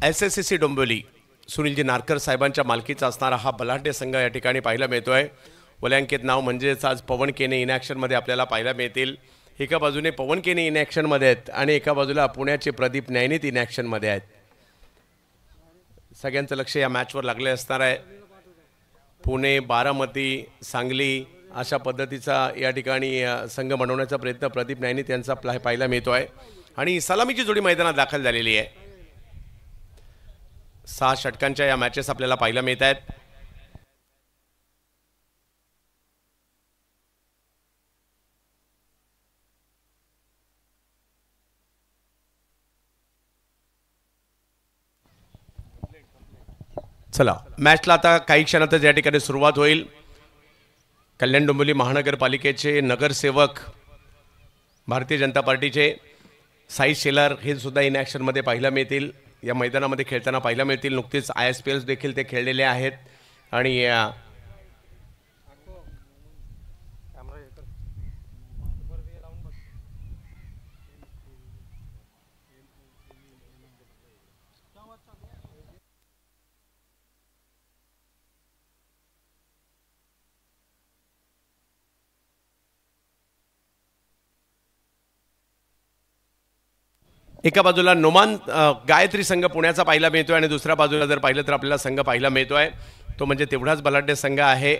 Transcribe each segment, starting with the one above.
SSCC Dombivli Sunilji Narkar साहेबांच्या मालकीचा असणारा हा बलाढ्य संघ या ठिकाणी पाहायला मिळतोय। वल्यांकित नाव म्हणजेच आज पवन केने इन ॲक्शनमध्ये आपल्याला पाहायला मिळतील। एका बाजूने पवन केने इन ॲक्शनमध्ये आहेत आणि एका बाजूला पुण्याचे प्रदीप न्यायनीत इन ॲक्शनमध्ये आहेत। सगळ्यांचं लक्ष या मॅचवर लागले असणार आहे। पुणे, बारामती, सांगली अशा पद्धतीचा या ठिकाणी संघ बनवण्याचा प्रयत्न प्रदीप न्यायनीत यांचा पाहायला मिळतोय आणि सलामीची जोडी मैदानात दाखल झालेली आहे। 6 षटकांच्या या मॅचेस आपल्याला पाहायला मिळत आहेत। चला मॅचला आता काही क्षणातच या ठिकाणी सुरुवात होईल। कल्याण डोंबिवली महानगरपालिकेचे नगरसेवक भारतीय जनता पार्टीचे साई शेलार हे सुद्धा इन ॲक्शनमध्ये पाहायला मिळतील, या मैदानामध्ये खेळताना पाहायला मिळतील। नुकतेच ISPL देखील ते खेळलेले आहेत आणि एका बाजूला नोमान गायत्री संघ पुण्याचा पाहायला मिळतोय आणि दुसऱ्या बाजूला जर पाहिलं तर आपल्याला संघ पाहायला मिळतोय तो म्हणजे तेवढाच बलाढ्य संघ आहे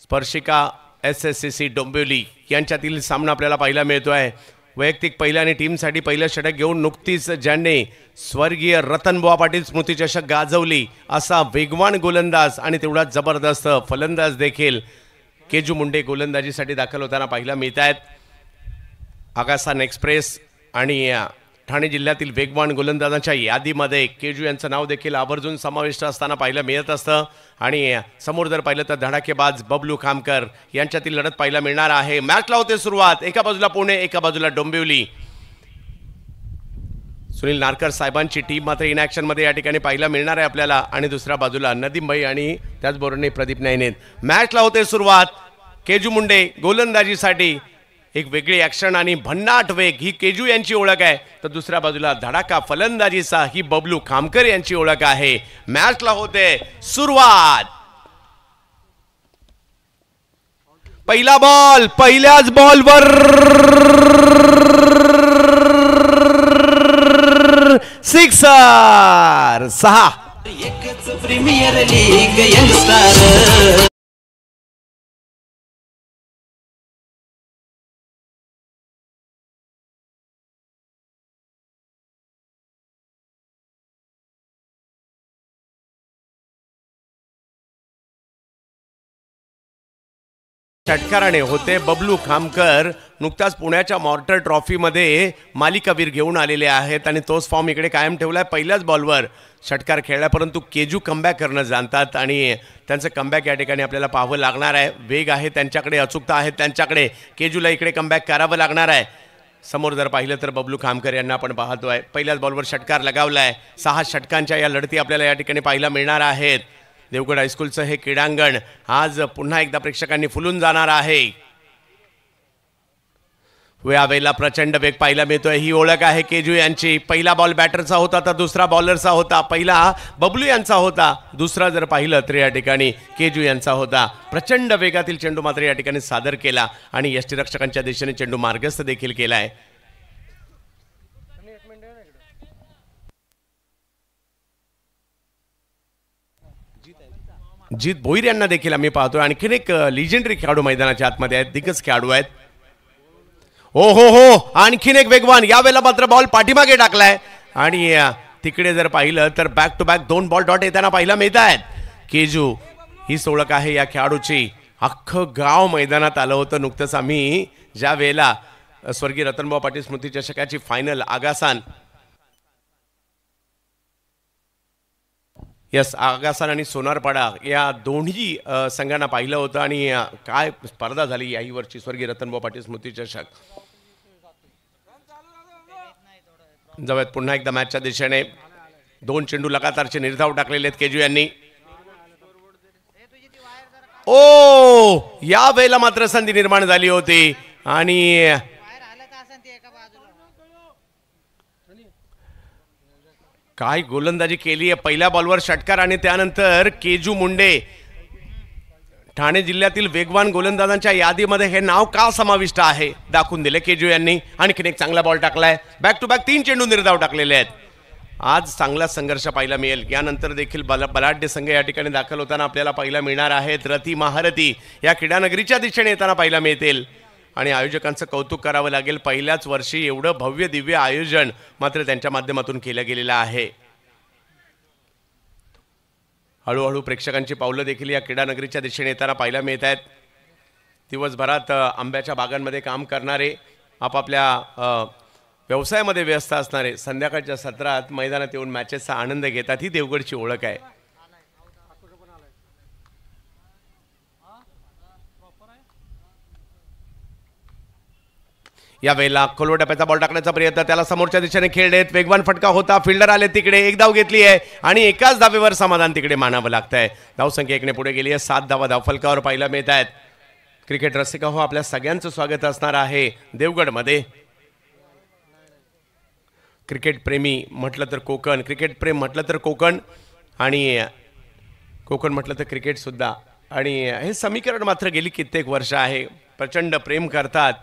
स्पर्शिका SSCC डोंबिवली यांच्यातील सामना आपल्याला पाहायला मिळतोय। वैयक्तिक पहिल्या आणि टीमसाठी पहिलं षटक घेऊन नुकतीच ज्यांनी स्वर्गीय रतनबुवा पाटील स्मृती चषक गाजवली असा वेगवान गोलंदाज आणि तेवढाच जबरदस्त फलंदाज देखील केजू मुंडे गोलंदाजीसाठी दाखल होताना पाहायला मिळत आहेत। आगासान एक्सप्रेस आणि ठाणे जिल्ह्यातील वेगवान गोलंदाजांच्या यादीमध्ये केजू यांचं नाव देखील आवर्जून समाविष्ट असताना पाहायला मिळत असतं आणि समोर जर पाहिलं तर धडाकेबाज बबलू खामकर यांच्यातील लढत पाहायला मिळणार आहे। मॅचला होते सुरुवात, एका बाजूला पुणे एका बाजूला डोंबिवली। सुनील नारकर साहेबांची टीम मात्र इन ॲक्शनमध्ये या ठिकाणी पाहायला मिळणार आहे आपल्याला आणि दुसऱ्या बाजूला नदीम भाई आणि त्याचबरोबर प्रदीप न्यायनीत। मॅचला होते सुरुवात, केजू मुंडे गोलंदाजीसाठी एक वेगळी ॲक्शन आणि भन्नाट वेग ही केजू यांची ओळख आहे, तर दुसऱ्या बाजूला धडाका फलंदाजीचा ही बबलू खामकर यांची ओळख आहे। मॅचला होते सुरुवात, पहिला बॉल, पहिल्याच बॉलवर सिक्सर 6 प्रीमियर लीग यंगस्टर। षटकाराने होते बबलू खामकर नुकताच पुण्याच्या मॉर्टर ट्रॉफीमध्ये मालिकावीर घेऊन आलेले आहेत आणि तोच फॉर्म इकडे कायम ठेवलाय। पहिल्याच बॉलवर षटकार खेळला, परंतु केजू कमबॅक करणं जाणतात आणि त्यांचं कमबॅक या ठिकाणी आपल्याला पाहावं लागणार आहे। वेग आहे त्यांच्याकडे, अचूकता आहे त्यांच्याकडे, केजूला इकडे कमबॅक करावं लागणार आहे। समोर जर पाहिलं तर बबलू खामकर यांना आपण पाहतोय, पहिल्याच बॉलवर षटकार लगावलाय। 6 षटकांच्या या लढती आपल्याला या ठिकाणी पाहायला मिळणार आहेत। देवगड हायस्कूलचं हे क्रीडांगण आज पुन्हा एकदा प्रेक्षकांनी फुलून जाणार आहे। यावेळेला प्रचंड वेग पाहायला मिळतोय, ही ओळख आहे केजू यांची। पहिला बॉल बॅटरचा होता तर दुसरा बॉलरचा होता, पहिला बबलू यांचा होता, दुसरा जर पाहिलं तर या ठिकाणी केजू यांचा होता। प्रचंड वेगातील चेंडू मात्र या ठिकाणी सादर केला आणि यष्टीरक्षकांच्या दिशेने चेंडू मार्गस्थ देखील केलाय। जीत भोईर यांना देखील आम्ही पाहतोय, आणखीन एक लिजेंडरी खेळाडू मैदानाच्या आतमध्ये आहेत, दिग्गज खेळाडू आहेत। हो हो हो, आणखीन एक वेगवान, यावेळेला मात्र बॉल पाठीमागे टाकलाय आणि तिकडे जर पाहिलं तर back to back 2 ball dot येताना पाहायला मिळत आहेत। केजू ही ओळख आहे या खेळाडूची, अख्खं गाव मैदानात आलं होतं नुकतंच आम्ही ज्या वेळेला स्वर्गीय रतनबुवा पाटील स्मृती चषकाची फायनल आगासान आगासान आणि सोनारपाडा या दोन्ही संघांना पाहिलं होतं आणि काय स्पर्धा झाली याही वर्षी स्वर्गीय रतनबुवा पाटील स्मृती चषक। जाऊयात पुन्हा एकदा मॅचच्या दिशेने, 2 चेंडू लगातारचे निर्धाव टाकलेले आहेत केजू यांनी। ओ, या वेळेला मात्र संधी निर्माण झाली होती आणि काय गोलंदाजी केली आहे. पहिल्या बॉलवर षटकार आणि त्यानंतर केजू मुंडे ठाणे जिल्ह्यातील वेगवान गोलंदाजांच्या यादीमध्ये हे नाव का समाविष्ट आहे दाखवून दिले केजू यांनी. आणखीन एक चांगला बॉल टाकलाय. बॅक टू बॅक 3 चेंडू निर्धाव टाकलेले आहेत. आज चांगला संघर्ष पाहायला मिळेल. यानंतर देखील बलाढ्य संघ या ठिकाणी दाखल होताना आपल्याला पाहायला मिळणार आहेत. रती महारथी या क्रीडानगरीच्या दिशेने येताना पाहायला मिळतील आणि आयोजकांचं कौतुक करावं लागेल. पहिल्याच वर्षी एवढं भव्य दिव्य आयोजन मात्र त्यांच्या माध्यमातून केलं गेलेलं आहे. हळूहळू प्रेक्षकांची पावलं देखील या क्रीडानगरीच्या दिशेने येताना पाहायला मिळत आहेत. दिवसभरात आंब्याच्या बागांमध्ये काम करणारे, आपापल्या व्यवसायामध्ये व्यस्त असणारे संध्याकाळच्या सत्रात मैदानात येऊन मॅचेसचा आनंद घेतात. ही देवगडची ओळख आहे. यावेळेला खोलवर टप्प्याचा बॉल टाकण्याचा प्रयत्न, त्याला समोरच्या दिशेने खेळलेत. वेगवान फटका होता. फिल्डर आले तिकडे. एक धाव घेतली आहे आणि एकाच धावेवर समाधान तिकडे मानावं लागतंय. धावसंख्या 1ने पुढे गेली आहे. 7 धावा धावफलकावर पाहायला मिळत आहेत. क्रिकेट रसिका हो, आपल्या सगळ्यांचं स्वागत असणार आहे देवगडमध्ये. क्रिकेट प्रेमी म्हटलं तर कोकण, क्रिकेट प्रेम म्हटलं तर कोकण आणि कोकण म्हटलं तर क्रिकेट सुद्धा. आणि हे समीकरण मात्र गेली कित्येक वर्ष आहे. प्रचंड प्रेम करतात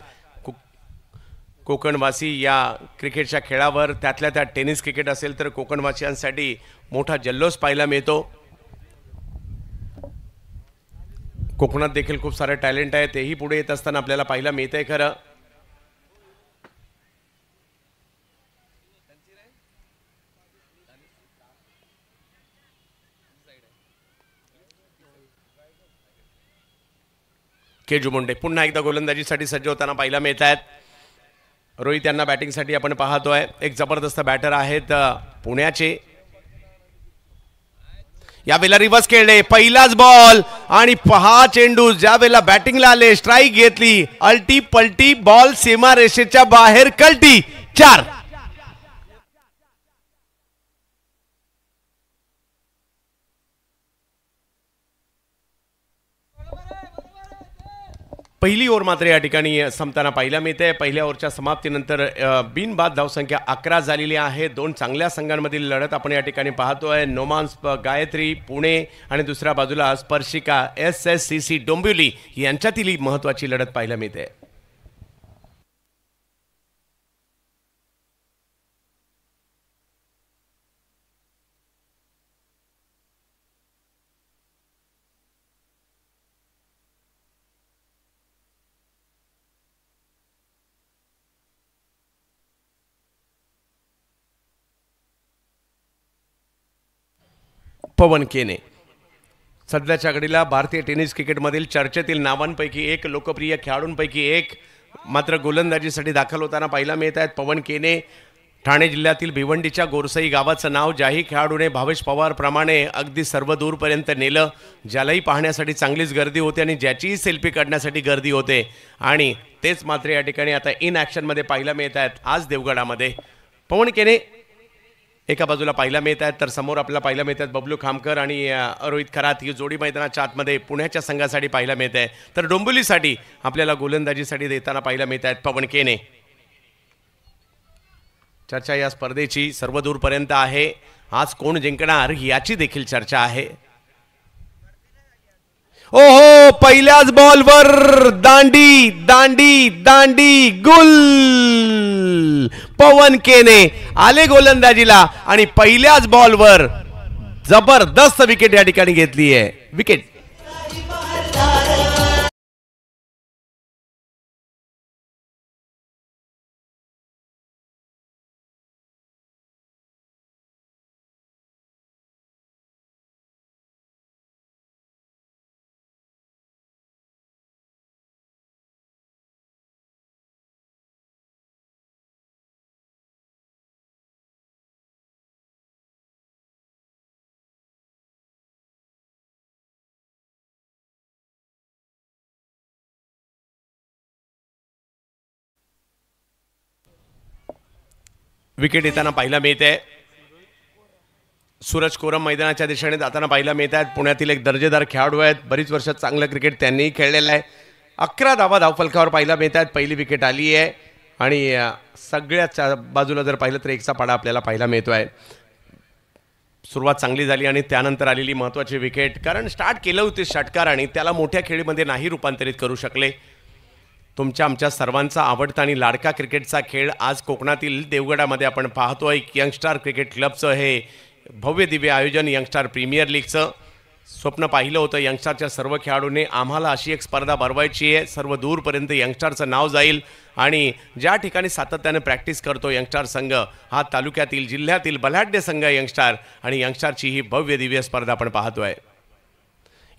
कोकणवासी या क्रिकेटच्या खेळावर. त्यातल्या त्यात टेनिस क्रिकेट असेल तर कोकणवासियांसाठी मोठा जल्लोष पाहायला मिळतो. कोकणात देखील खूप सारे टॅलेंट आहे. तेही पुढे येत असताना आपल्याला पाहायला मिळतंय. खरं केजू मुंडे पुन्हा एकदा गोलंदाजीसाठी सज्ज होताना पाहायला मिळत आहेत. रोहित यांना बॅटिंगसाठी आपण पाहतोय. एक जबरदस्त बॅटर आहेत पुण्याचे. यावेळेला रिव्हर्स खेळले. पहिलाच बॉल आणि पहा चेंडू ज्यावेळेला बॅटिंगला आले, स्ट्राईक घेतली. अल्टी पलटी बॉल सीमा रेषेच्या बाहेर कल्टी. 4. पहिली ओव्हर मात्र या ठिकाणी संपताना पाहायला मिळते. पहिल्या ओव्हरच्या समाप्तीनंतर बिनबाद धावसंख्या 11 झालेली आहे. 2 चांगल्या संघांमधील लढत आपण या ठिकाणी पाहतोय. नोमान्स गायत्री पुणे आणि दुसऱ्या बाजूला स्पर्शिका SSCC डोंबिवली यांच्यातील महत्त्वाची लढत पाहायला मिळते. पवन केने सध्याच्या घडीला भारतीय टेनिस क्रिकेटमधील चर्चेतील नावांपैकी एक, लोकप्रिय खेळाडूंपैकी एक मात्र गोलंदाजीसाठी दाखल होताना पाहायला मिळत आहेत. पवन केने ठाणे जिल्ह्यातील भिवंडीच्या गोरसई गावाचं नाव ज्याही खेळाडूने भावेश पवार प्रमाणे अगदी सर्व दूरपर्यंत नेलं, ज्यालाही पाहण्यासाठी चांगलीच गर्दी होते आणि ज्याचीही सेल्फी काढण्यासाठी गर्दी होते आणि तेच मात्र या ठिकाणी आता इन ॲक्शनमध्ये पाहायला मिळत आहेत आज देवगडामध्ये. पवन केने एका बाजूला पाहायला मिळत आहेत तर समोर आपल्याला पाहायला मिळत आहेत बबलू खामकर आणि रोहित खरात. ही जोडी मैदानाच्या आतमध्ये पुण्याच्या संघासाठी पाहायला मिळत आहे. तर डोंबिवलीसाठी आपल्याला गोलंदाजीसाठी देताना पाहायला मिळत आहेत पवन केने. चर्चा या स्पर्धेची सर्वदूरपर्यंत आहे. आज कोण जिंकणार याची देखील चर्चा आहे. ओहो, पहिल्याच बॉलवर दांडी दांडी दांडी गुल. पवन केने आले गोलंदाजीला आणि पहिल्याच बॉलवर जबरदस्त विकेट या ठिकाणी घेतली आहे. विकेट विकेट येताना पाहायला मिळते. सूरज कोरम मैदानाच्या दिशेने जाताना पाहायला मिळत आहेत. पुण्यातील एक दर्जेदार खेळाडू आहेत. बरीच वर्ष चांगलं क्रिकेट त्यांनीही खेळलेलं आहे. 11 धावा धावफलकावर पाहायला मिळत आहेत. पहिली विकेट आली आहे आणि सगळ्याच बाजूला जर पाहिलं तर एकचा पाडा आपल्याला पाहायला मिळतो आहे. सुरुवात चांगली झाली आणि त्यानंतर आलेली महत्त्वाची विकेट, कारण स्टार्ट केलं होते षटकार आणि त्याला मोठ्या खेळीमध्ये नाही रूपांतरित करू शकले. तुमच्या आमच्या सर्वांचा आवडता आणि लाडका क्रिकेटचा खेळ आज कोकणातील देवगडामध्ये आपण पाहतोय. यंगस्टार क्रिकेट क्लबचं हे भव्य दिव्य आयोजन, यंगस्टार प्रीमियर लीगचं स्वप्न पाहिलं होतं यंगस्टारच्या सर्व खेळाडूंनी. आम्हाला अशी एक स्पर्धा भरवायची आहे, सर्व दूरपर्यंत यंगस्टारचं नाव जाईल आणि ज्या ठिकाणी सातत्याने प्रॅक्टिस करतो यंगस्टार संघ, हा तालुक्यातील जिल्ह्यातील बलाढ्य संघ यंगस्टार, आणि यंगस्टारची ही भव्य दिव्य स्पर्धा आपण पाहतोय.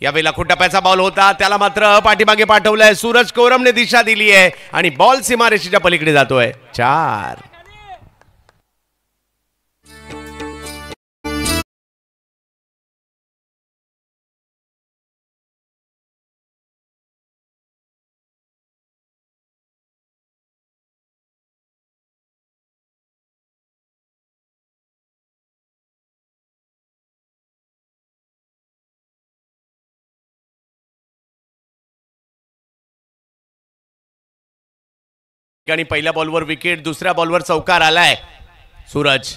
यावेळेला खुट्टाप्याचा बॉल होता, त्याला मात्र पाठीमागे पाठवलंय. सूरज कोरमने दिशा दिली आहे आणि बॉल सीमारेषेच्या पलीकडे जातोय. 4. आणि पहिल्या बॉलवर विकेट, दुसऱ्या बॉलवर चौकार आलाय. सूरज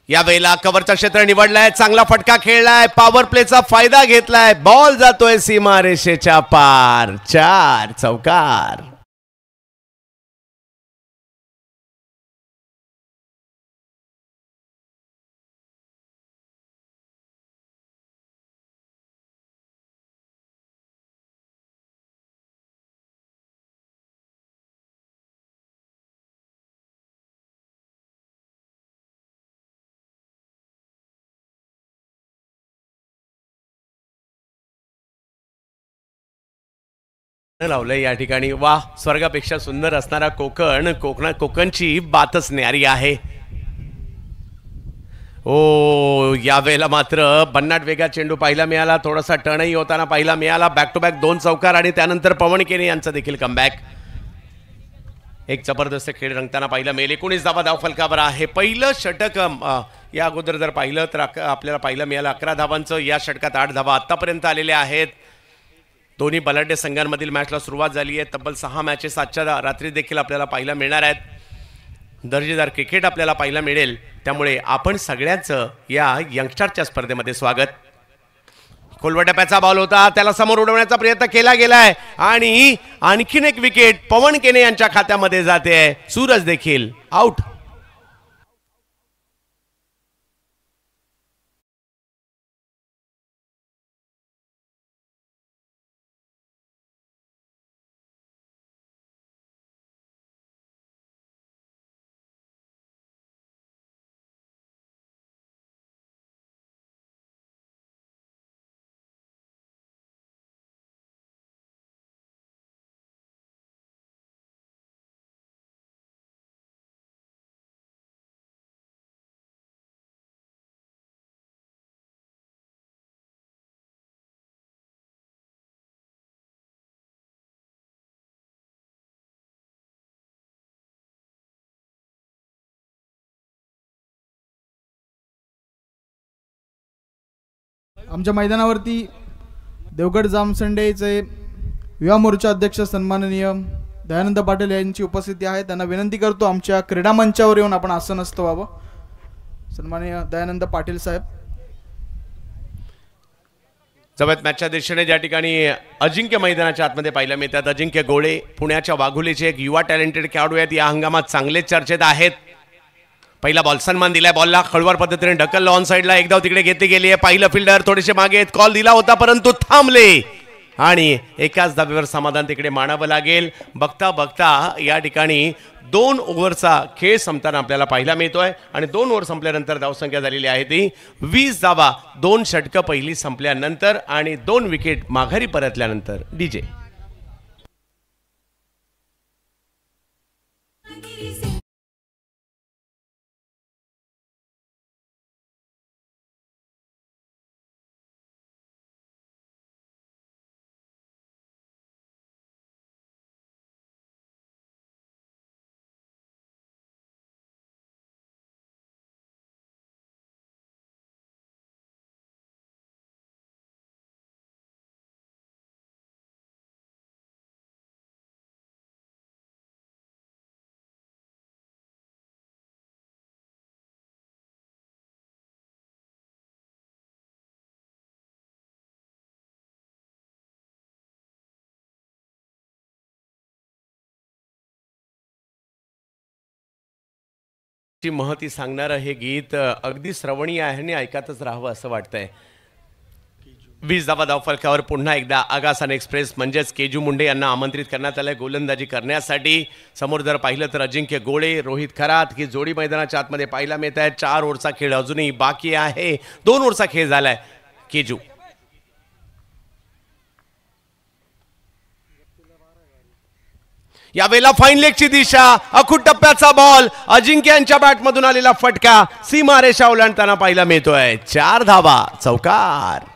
या वेळेला कव्हरचं क्षेत्र निवडलाय, चांगला फटका खेळलाय, पॉवर प्लेचा फायदा घेतलाय, बॉल जातोय सीमारेषेच्या पार. 4. चौकार. लावलंय या ठिकाणी. वा, स्वर्गापेक्षा सुंदर असणारा कोकणची बातच न्यारी आहे. ओ, यावेळेला मात्र भन्नाट वेगात चेंडू पाहायला मिळाला, थोडासा टर्नही होताना पाहायला मिळाला. बॅक टू बॅक 2 चौकार आणि त्यानंतर पवन केने यांचा देखील कमबॅक. एक जबरदस्त खेळ रंगताना पाहायला मिळेल. 19 धावा धावफलकावर आहे. पहिलं षटक या अगोदर जर पाहिलं तर आपल्याला पाहायला मिळालं 11 धावांचं. या षटकात 8 धावा आतापर्यंत आलेल्या आहेत. दोन्ही बलाढ्य संघांमधील मॅचला सुरुवात झाली आहे. तब्बल 6 मॅचेस आजच्या रात्री देखील आपल्याला पाहायला मिळणार आहेत. दर्जेदार क्रिकेट आपल्याला पाहायला मिळेल, त्यामुळे आपण सगळ्यांचं या यंगस्टारच्या स्पर्धेमध्ये स्वागत. खोलवटप्याचा बॉल होता, त्याला समोर उडवण्याचा प्रयत्न केला गेलाय आणि आणखीन एक विकेट पवन केने यांच्या खात्यामध्ये जाते. सूरज देखील आउट. आमच्या मैदानावरती देवगड जामसंडेचे युवा मोर्चा अध्यक्ष सन्माननीय दयानंद पाटील यांची उपस्थिती आहे. त्यांना विनंती करतो आमच्या क्रीडा मंचावर येऊन आपण आसनस्थ व्हावं. सन्माननीय दयानंद पाटील साहेब. जवळ मॅचच्या दिशेने ज्या ठिकाणी अजिंक्य मैदानाच्या आतमध्ये पाहायला मिळतात. अजिंक्य गोळे पुण्याच्या वाघोलीचे एक युवा टॅलेंटेड खेळाडू आहेत. या हंगामात चांगले चर्चेत आहेत. पहिला बॉल सन्मान दिलाय, बॉलला खळवार पद्धतीने ढकललं ऑन साईडला. एक धाव तिकडे घेतली गेली आहे. पाहिलं फिल्डर थोडेसे मागे कॉल दिला होता परंतु थांबले आणि एकाच धाब्यावर समाधान तिकडे मानावं लागेल. बघता बघता या ठिकाणी 2 ओव्हरचा खेळ संपताना आपल्याला पाहायला मिळतोय आणि 2 ओव्हर संपल्यानंतर धावसंख्या झालेली आहे ती 20 धावा. 2 षटकं पहिली संपल्यानंतर आणि 2 विकेट माघारी परतल्यानंतर. डीजे ची महती सांगणारं हे गीत अगदी श्रवणीय आहे आणि ऐकतच राहावं असं वाटतंय. 20 धावा धावफलकावर पुन्हा एकदा आगासान एक्सप्रेस म्हणजेच केजू मुंडे यांना आमंत्रित करण्यात आलंय गोलंदाजी करण्यासाठी. समोर जर पाहिलं तर अजिंक्य गोळे, रोहित खरात ही जोडी मैदानाच्या आतमध्ये पाहायला मिळत आहे. 4 ओव्हरचा खेळ अजूनही बाकी आहे. 2 ओव्हरचा खेळ झालाय. केजू यावेळेला फाईन लेगची दिशा, अखूट टप्प्याचा बॉल, अजिंक्य यांच्या बॅटमधून आलेला फटका सीमारेषा ओलांडताना पाहायला मिळतोय. 4 धावा, चौकार.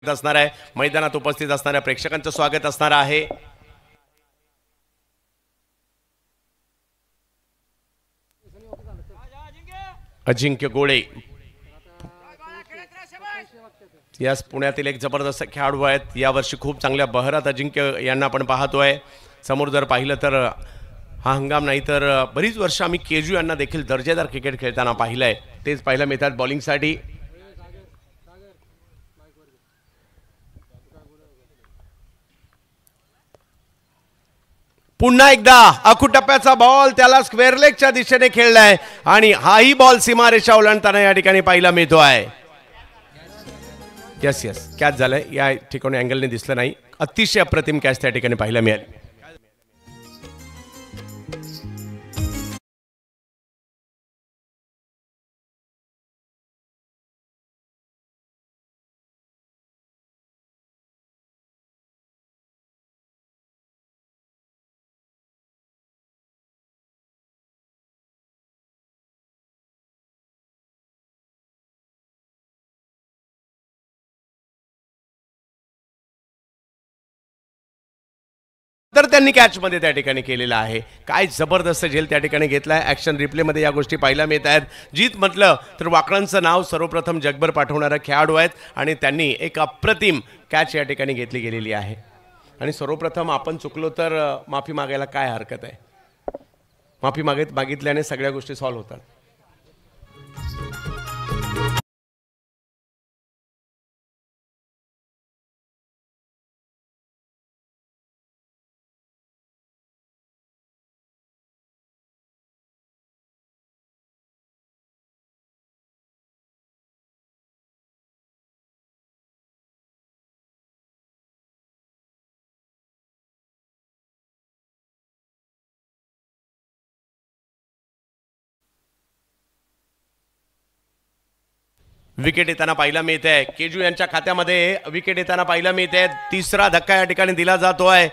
असणार आहे. मैदानात उपस्थित असणाऱ्या प्रेक्षकांचं स्वागत असणार आहे. अजिंक्य गोळे यास पुण्यातील एक जबरदस्त खेळाडू आहेत. यावर्षी खूप चांगल्या बहरात अजिंक्य यांना आपण पाहतोय. समोर जर पाहिलं तर हा हंगाम नाही तर बरीच वर्ष आम्ही केजू यांना देखील दर्जेदार क्रिकेट खेळताना पाहिलंय. तेच पाहायला मिळतात बॉलिंगसाठी. पुन्हा एकदा अखूट टप्प्याचा बॉल, त्याला स्क्वेअर लेगच्या दिशेने खेळलाय आणि हाही बॉल सीमारेषा ओलांडताना या ठिकाणी पाहायला मिळतोय. यस कॅच झालंय. या ठिकाणी अँगलने दिसलं नाही. अतिशय अप्रतिम कॅच त्या ठिकाणी पाहायला मिळाली. तर त्यांनी कॅच मध्ये त्या ठिकाणी केलेला आहे. काय जबरदस्त झेल त्या ठिकाणी घेतलाय. ऍक्शन रिप्ले मध्ये या गोष्टी पाहायला मिळत आहेत. जीत म्हटलं तर वाकडांचं नाव सर्वप्रथम जगभर पाठवणारा खेळाडू आहेत आणि त्यांनी एक अप्रतिम कॅच या ठिकाणी घेतली गेलेली आहे. आणि सर्वप्रथम आपण चुकलो तर माफी मागायला काय हरकत आहे. माफी मागितल्याने सगळ्या गोष्टी सॉल्व्ह होतात. विकेट येताना पाहायला मिळते. केजू यांच्या खात्यामध्ये विकेट येताना पाहायला मिळते. तिसरा धक्का या ठिकाणी दिला जातोय.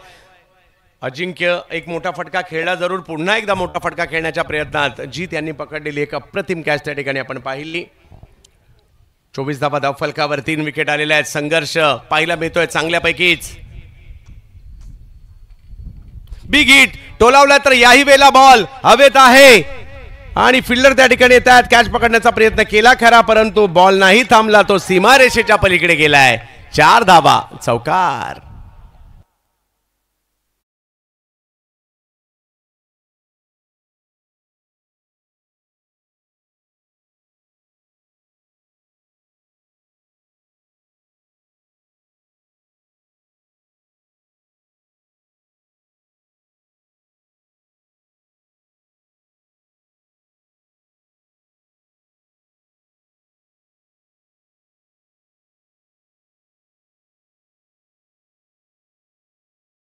अजिंक्य एक मोठा फटका खेळला जरूर. पुन्हा एकदा मोठा फटका खेळण्याच्या प्रयत्नात जीत यांनी पकडलेली एक अप्रतिम कॅच त्या ठिकाणी आपण पाहिली. 24 धावा धावफलकावर 3 विकेट आलेल्या आहेत. संघर्ष पाहायला मिळतोय चांगल्यापैकीच. बिग हिट टोलावला तर याही वेळेला बॉल हवेत आहे आणि फिल्डर त्या ठिकाणी येतात. कॅच पकडण्याचा प्रयत्न केला खरा परंतु बॉल नाही थांबला. तो सीमारेषेच्या पलीकडे गेलाय. 4 धावा, चौकार.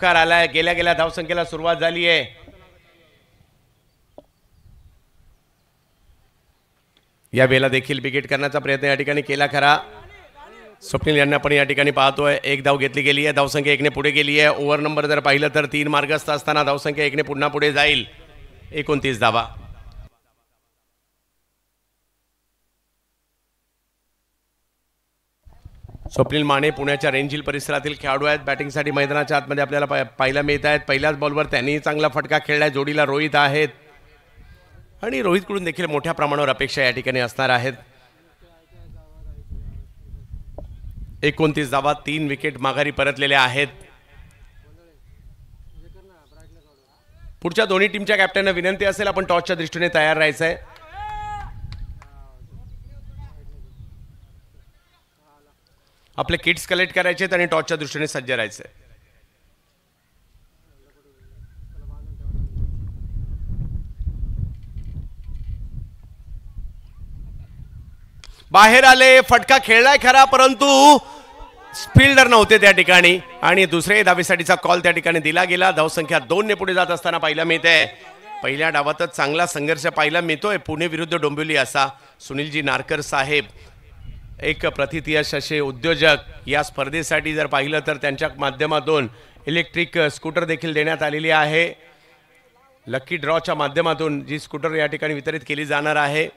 आलाय. गेल्या धावसंख्येला सुरुवात झाली आहे. या वेळेला देखील विकेट करण्याचा प्रयत्न या ठिकाणी केला खरा. स्वप्नील यांना पण या ठिकाणी पाहतोय. एक धाव घेतली गेली आहे. धावसंख्या 1 ने पुढे गेली आहे. ओव्हर नंबर जर पाहिलं तर 3 मार्गस्थ असताना धावसंख्या 1 ने पुन्हा पुढे जाईल. 29 धावा. स्वप्नील माने पुण्याच्या रेंजिल परिसरातील खेळाडू आहेत. बॅटिंगसाठी मैदानाच्या आतमध्ये आपल्याला पाहायला मिळत आहेत. पहिल्याच बॉलवर त्यांनी चांगला फटका खेळलाय. जोडीला रोहित आहेत आणि रोहितकडून देखील मोठ्या प्रमाणावर अपेक्षा या ठिकाणी असणार आहेत. 29 धावा, 3 विकेट माघारी परतलेल्या आहेत. पुढच्या दोन्ही टीमच्या कॅप्टनना विनंती असेल आपण टॉसच्या दृष्टीने तयार राहायचं आहे. आपले किट्स कलेक्ट करायचे आहेत आणि टॉसच्या दृष्टीने सज्ज राहायचं आहे. बाहेर आले, फटका खेळलाय खरा परंतु फिल्डर नव्हते त्या ठिकाणी आणि दुसऱ्या धावेसाठीचा कॉल त्या ठिकाणी दिला गेला. धावसंख्या 2 ने पुढे जात असताना पाहायला मिळते. पहिल्या डावातच चांगला संघर्ष पाहायला मिळतोय पुणे विरुद्ध डोंबिवली असा. सुनीलजी नारकर साहेब एक प्रतिथयश असे उद्योजक या स्पर्धेसाठी जर पाहिलं तर त्यांच्या माध्यमातून इलेक्ट्रिक स्कूटर देखील देण्यात आलेली आहे. लकी ड्रॉच्या माध्यमातून जी स्कूटर या ठिकाणी वितरित केली जाणार आहे.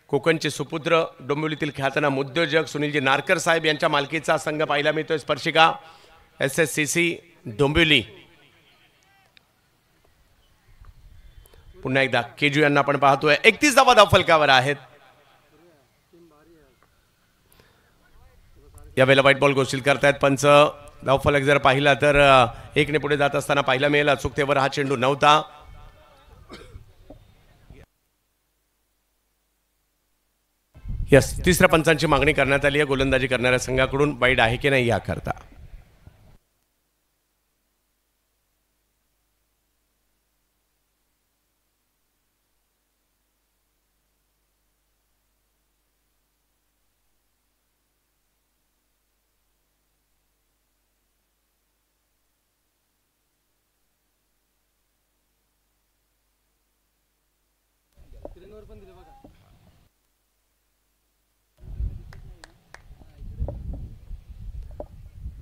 कोकणचे सुपुत्र डोंबिवलीतील ख्यातनाम उद्योजक सुनीलजी नारकर साहेब यांच्या मालकीचा संघ पाहायला मिळतोय स्पर्शिका SSCC डोंबिवली. पुन्हा एकदा केजू यांना आपण पाहतोय. 31 धावा धावफलकावर आहेत. यावेळेला व्हाईट बॉल घोषित करतायत पंच. धावफलक जर पाहिला तर 1 ने पुढे जात असताना पाहायला मिळेल. अचूकतेवर हा चेंडू नव्हता. यस, तिसऱ्या पंचांची मागणी करण्यात आली आहे गोलंदाजी करणाऱ्या संघाकडून. वाईड आहे की नाही याकरता.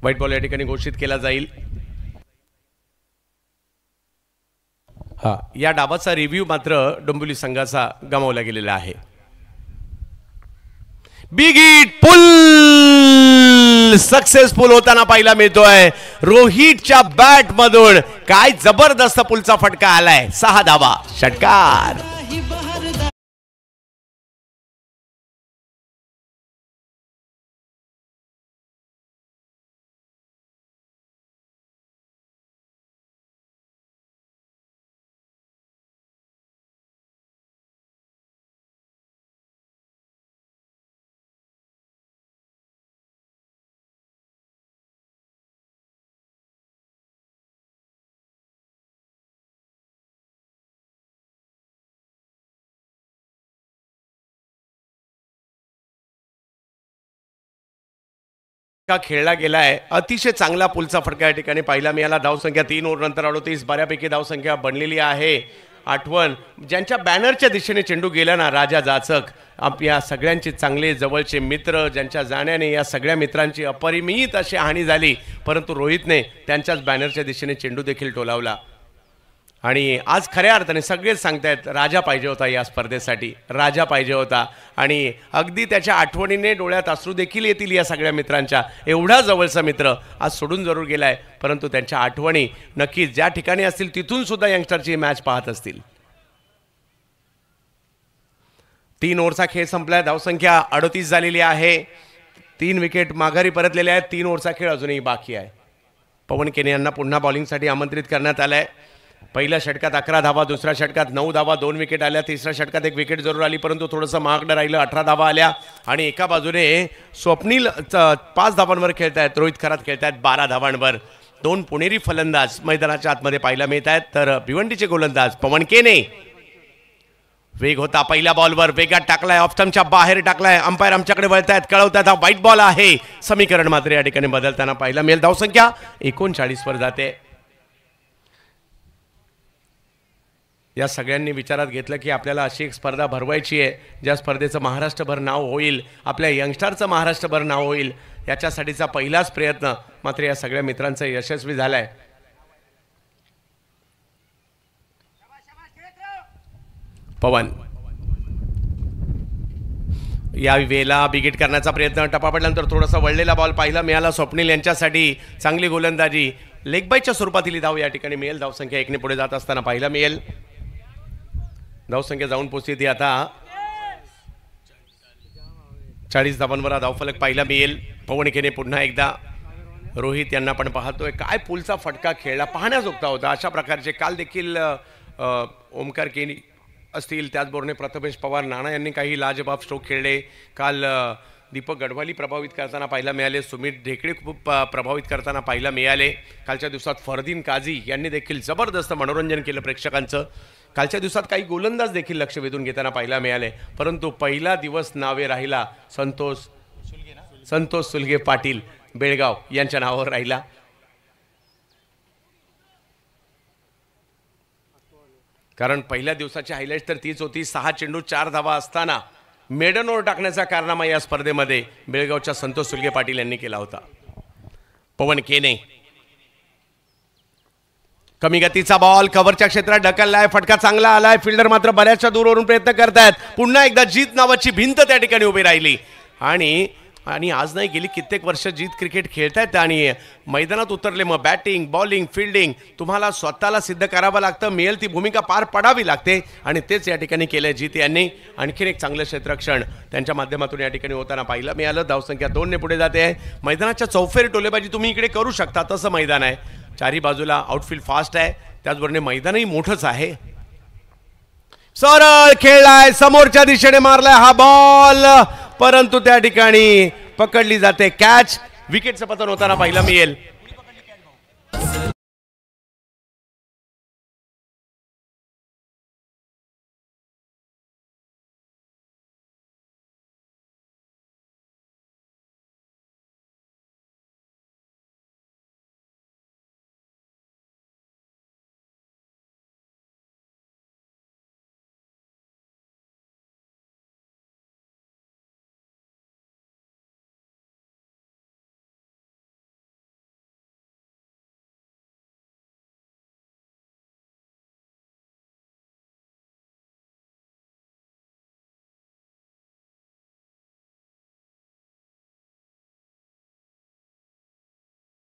व्हाईट बॉल या ठिकाणी घोषित केला जाईल. हा, या डावाचा रिव्ह्यू मात्र डोंबिवली संघाचा गमावला गेलेला आहे. बिग हिट पुल सक्सेसफुल होताना पाहायला मिळतोय. रोहितच्या बॅट मधून काय जबरदस्त पुलचा फटका आलाय. 6 धावा, षटकार. खेळला गेलाय. अतिशय चांगला पुलचा फटका या ठिकाणी पाहिला मिळाला. धावसंख्या 3 ओव्हर नंतर 38 बऱ्यापैकी धावसंख्या बनलेली आहे. आठवण ज्यांच्या बॅनरच्या दिशेने चेंडू गेला ना, राजा जाचक, आपल्या सगळ्यांचे चांगले जवळचे मित्र, ज्यांच्या जाण्याने या सगळ्या मित्रांची अपरिमित अशी हानी झाली परंतु रोहितने त्यांच्याच बॅनरच्या दिशेने चेंडू देखील टोलावला. आणि आज खऱ्या अर्थाने सगळेच सांगतायत राजा पाहिजे होता या स्पर्धेसाठी, राजा पाहिजे होता. आणि अगदी त्याच्या आठवणीने डोळ्यात अश्रू देखील येतील या सगळ्या मित्रांच्या. एवढा जवळचा मित्र आज सोडून जरूर गेलाय परंतु त्यांच्या आठवणी नक्कीच ज्या ठिकाणी असतील तिथून सुद्धा यंगस्टरची मॅच पाहत असतील. 3 ओव्हरचा खेळ संपलाय. धावसंख्या 38 झालेली आहे. 3 विकेट माघारी परतलेले आहेत. 3 ओव्हरचा खेळ अजूनही बाकी आहे. पवन केने यांना पुन्हा बॉलिंगसाठी आमंत्रित करण्यात आलंय. पहिल्या षटकात 11 धावा, दुसऱ्या षटकात 9 धावा, 2 विकेट आल्या. तिसऱ्या षटकात 1 विकेट जरूर आली परंतु थोडंसं महागडं राहिलं. 18 धावा आल्या. आणि एका बाजूने स्वप्नील 5 धावांवर खेळतायत, रोहित खरात खेळतायत 12 धावांवर. 2 पुणेरी फलंदाज मैदानाच्या आतमध्ये पाहायला मिळत आहेत तर भिवंडीचे गोलंदाज पवन केने. वेग होता पहिल्या बॉलवर, वेगात टाकलाय, ऑफ स्टंपच्या बाहेर टाकलाय. अंपायर आमच्याकडे वळतायत, कळवतात हा व्हाईट बॉल आहे. समीकरण मात्र या ठिकाणी बदलताना पाहायला मिळेल. धावसंख्या 39 वर जाते. या सगळ्यांनी विचारात घेतलं की आपल्याला अशी एक स्पर्धा भरवायची आहे ज्या स्पर्धेचं महाराष्ट्रभर नाव होईल, आपल्या यंगस्टरचं महाराष्ट्रभर नाव होईल. याच्यासाठीचा पहिलाच प्रयत्न मात्र या सगळ्या मित्रांचा यशस्वी झालाय. पवन या वेळेला बिगिट करण्याचा प्रयत्न, टप्पा पडल्यानंतर थोडासा वळलेला बॉल पाहायला मिळाला. स्वप्नील यांच्यासाठी चांगली गोलंदाजी, लेग बायच्या स्वरूपातील धाव या ठिकाणी मिळेल. धावसंख्या 1 ने पुढे जात असताना पाहायला मिळेल. धावसंख्या जाऊन पोहोचली ती आता 40 धावांवर धावफलक पाहायला मिळेल. पवन केने पुन्हा एकदा रोहित यांना पण पाहतोय. काय पुलचा फटका खेळला, पाहण्याजोगता होता. अशा प्रकारचे काल देखील ओमकार केनी असतील, त्याचबरोबर प्रथमेश पवार, नाना यांनी काही लाजबाब स्ट्रोक खेळले. काल दीपक गढवाली प्रभावित करताना पाहायला मिळाले. सुमित ढेकळे खूप प्रभावित करताना पाहायला मिळाले. कालच्या दिवसात फरदीन काझी यांनी देखील जबरदस्त मनोरंजन केलं प्रेक्षकांचं. कालच्या दिवसात काही गोलंदाज देखील लक्ष वेधून घेताना पाहायला मिळाले. परंतु पहिला दिवस नावे राहिला संतोष सुलगे पाटील बेळगाव यांच्या नावावर राहिला. कारण पहिल्या दिवसाची हायलाइट तर तीच होती. 6 चेंडू 4 धावा असताना मेडन ओव्हर टाकण्याचा कारनामा या स्पर्धेमध्ये बेळगावच्या संतोष सुलगे पाटील यांनी केला होता. पवन केने कमी गतीचा बॉल कव्हरच्या क्षेत्रात ढकललाय. फटका चांगला आलाय. फिल्डर मात्र बऱ्याचशा दूरवरून प्रयत्न करतायत. पुन्हा एकदा जीत नावाची भिंत त्या ठिकाणी उभी राहिली. आणि आज नाही गेली कित्येक वर्ष जीत क्रिकेट खेळतायत आणि मैदानात उतरले. मग बॅटिंग बॉलिंग फिल्डिंग तुम्हाला स्वतःला सिद्ध करावं लागतं. मिळेल ती भूमिका पार पडावी लागते आणि तेच या ठिकाणी केलंय जीत यांनी. आणखीन एक चांगलं क्षेत्ररक्षण त्यांच्या माध्यमातून या ठिकाणी होताना पाहायला मिळालं. धावसंख्या 2 ने पुढे जाते आहे. मैदानाच्या चौफेर टोलेबाजी तुम्ही इकडे करू शकता तसं मैदान आहे. चारी बाजूला आउटफील्ड फास्ट आहे. त्याचबरोबर मैदानही मोठंच आहे. सरळ खेळलाय, समोरच्या दिशेने मारलाय हा बॉल, परंतु त्या ठिकाणी पकडली जाते कॅच. विकेटचं पतन होताना पाहायला मिळेल.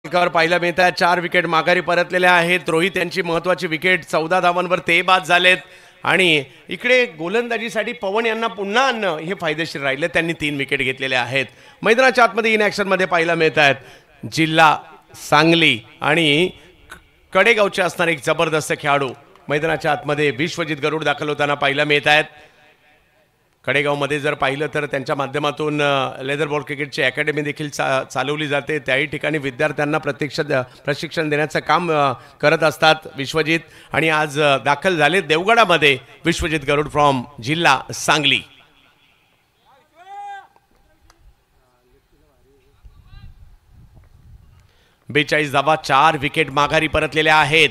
पाहायला मिळतात 4 विकेट माघारी परतलेल्या आहेत. रोहित यांची महत्वाची विकेट 14 धावांवर ते बाद झालेत. आणि इकडे गोलंदाजीसाठी पवन यांना पुन्हा आणणं हे फायदेशीर राहिले. त्यांनी 3 विकेट घेतलेल्या आहेत. मैदानाच्या आतमध्ये इन ॲक्शनमध्ये पाहायला मिळत आहेत जिल्हा सांगली आणि कडेगावचे असणारे एक जबरदस्त खेळाडू मैदानाच्या आतमध्ये विश्वजित गरुड दाखल होताना पाहायला मिळत आहेत. कडेगावमध्ये जर पाहिलं तर त्यांच्या माध्यमातून लेदर बॉल क्रिकेटची अकॅडमी देखील चालवली जाते. त्याही ठिकाणी विद्यार्थ्यांना प्रशिक्षण देण्याचं काम करत असतात विश्वजित. आणि आज दाखल झाले देवगडामध्ये विश्वजित गरुड फ्रॉम जिल्हा सांगली. बेचाळीस धावा 4 विकेट माघारी परतलेल्या आहेत.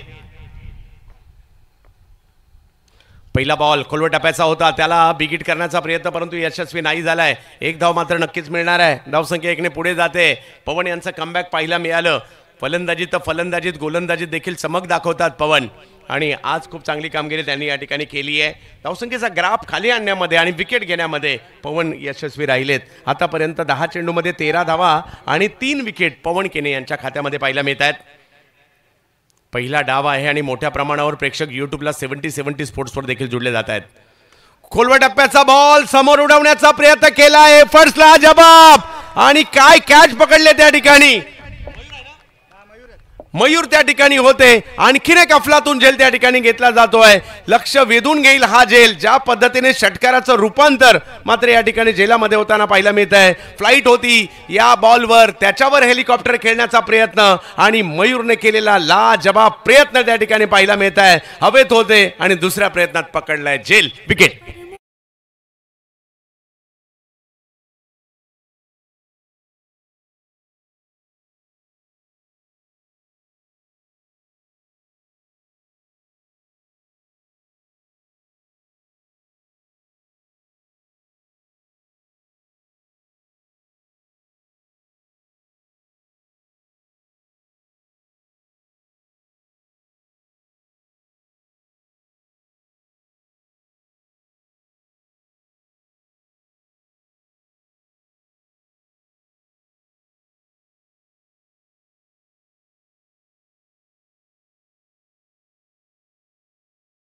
पहिला बॉल खोलवर टप्प्याचा होता, त्याला बिगिट करण्याचा प्रयत्न परंतु यशस्वी नाही झालाय. 1 धाव मात्र नक्कीच मिळणार आहे. धावसंख्या 1 ने पुढे जाते. पवन यांचं कमबॅक पाहायला मिळालं. फलंदाजीत गोलंदाजीत देखील चमक दाखवतात पवन आणि आज खूप चांगली कामगिरी त्यांनी या ठिकाणी केली आहे. धावसंख्येचा ग्राफ खाली आणण्यामध्ये आणि विकेट घेण्यामध्ये पवन यशस्वी राहिलेत. आतापर्यंत 10 चेंडूमध्ये 13 धावा आणि 3 विकेट पवन केने यांच्या खात्यामध्ये पाहायला मिळत आहेत. पहिला डाव आहे आणि मोठ्या प्रमाणावर प्रेक्षक यूट्यूबला 70 स्पोर्ट्सवर देखील जुळले जात आहेत. खोलवर टप्प्याचा बॉल समोर उडवण्याचा प्रयत्न केला. एफर्ट्सला जबाब आणि काय कॅच पकडले त्या ठिकाणी. मयूर त्या ठिकाणी होते. आणखीन एक अफलातून झेल त्या ठिकाणी घेतला जातोय. लक्ष वेधून घेईल हा झेल. ज्या पद्धतीने षटकाराचं रूपांतर मात्र या ठिकाणी झेलामध्ये होताना पाहायला मिळत आहे. फ्लाइट होती या बॉलवर, त्याच्यावर हेलिकॉप्टर खेळण्याचा प्रयत्न आणि मयूरने केलेला लाजबाब प्रयत्न त्या ठिकाणी पाहायला मिळत आहे. हवेत होते आणि दुसऱ्या प्रयत्नात पकडलाय झेल. विकेट.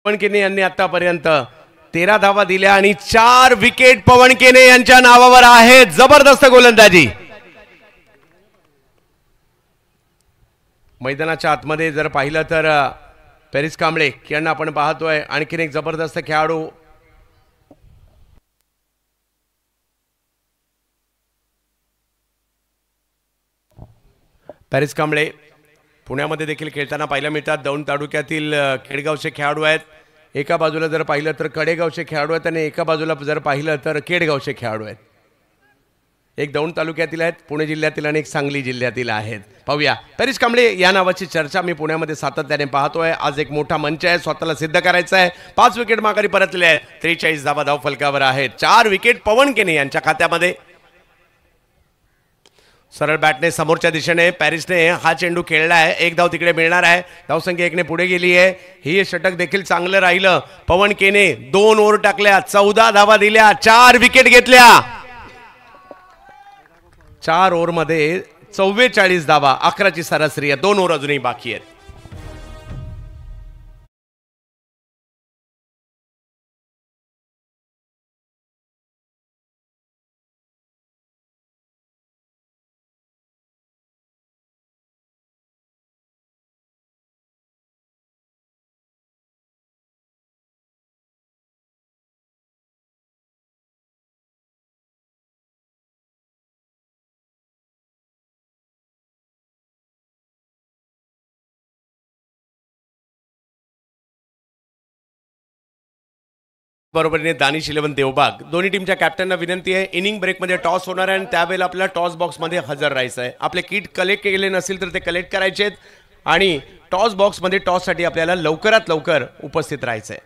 पवन केने यांनी आतापर्यंत 13 धावा दिल्या आणि 4 विकेट पवन केने यांच्या नावावर आहेत. जबरदस्त गोलंदाजी. मैदानाच्या आतमध्ये जर पाहिलं तर पॅरिस कांबळे यांना आपण पाहतोय. आणखीन एक जबरदस्त खेळाडू पॅरिस कांबळे पुण्यामध्ये देखील खेळताना पाहायला मिळतात. दौंड तालुक्यातील केडगावचे खेळाडू आहेत. एका बाजूला जर पाहिलं तर कडेगावचे खेळाडू आहेत आणि एका बाजूला जर पाहिलं तर केडगावचे खेळाडू आहेत. एक दौंड तालुक्यातील आहेत, पुणे जिल्ह्यातील आणि एक सांगली जिल्ह्यातील आहेत. पाहूया पॅरिस कांबळे या नावाची चर्चा मी पुण्यामध्ये सातत्याने पाहतोय. आज एक मोठा मंच आहे, स्वतःला सिद्ध करायचं आहे. 5 विकेट माघारी परतलेले आहेत. 43 धावा धावफलकावर आहेत. 4 विकेट पवन केने यांच्या खात्यामध्ये. सरळ बॅटने समोरच्या दिशेने पॅरिसने हा चेंडू खेळला आहे. 1 धाव तिकडे मिळणार आहे. धावसंख्या 1 ने पुढे गेली आहे. ही षटक देखील चांगलं राहिलं. पवन केने 2 ओव्हर टाकल्या, 14 धावा दिल्या, 4 विकेट घेतल्या. 4 ओव्हरमध्ये 44 धावा, 11ची सरासरी आहे. 2 ओव्हर अजूनही बाकी आहेत. बरोबरीने दानिश 11 देवबाग दोन्ही टीमच्या कॅप्टनना विनंती आहे. इनिंग ब्रेकमध्ये टॉस होणार आहे आणि त्यावेळेला आपल्याला टॉस बॉक्समध्ये हजर राहायचं आहे. आपले किट कलेक्ट केले नसेल तर ते कलेक्ट करायचे आहेत आणि टॉस बॉक्समध्ये टॉससाठी आपल्याला लवकरात लवकर उपस्थित राहायचं आहे.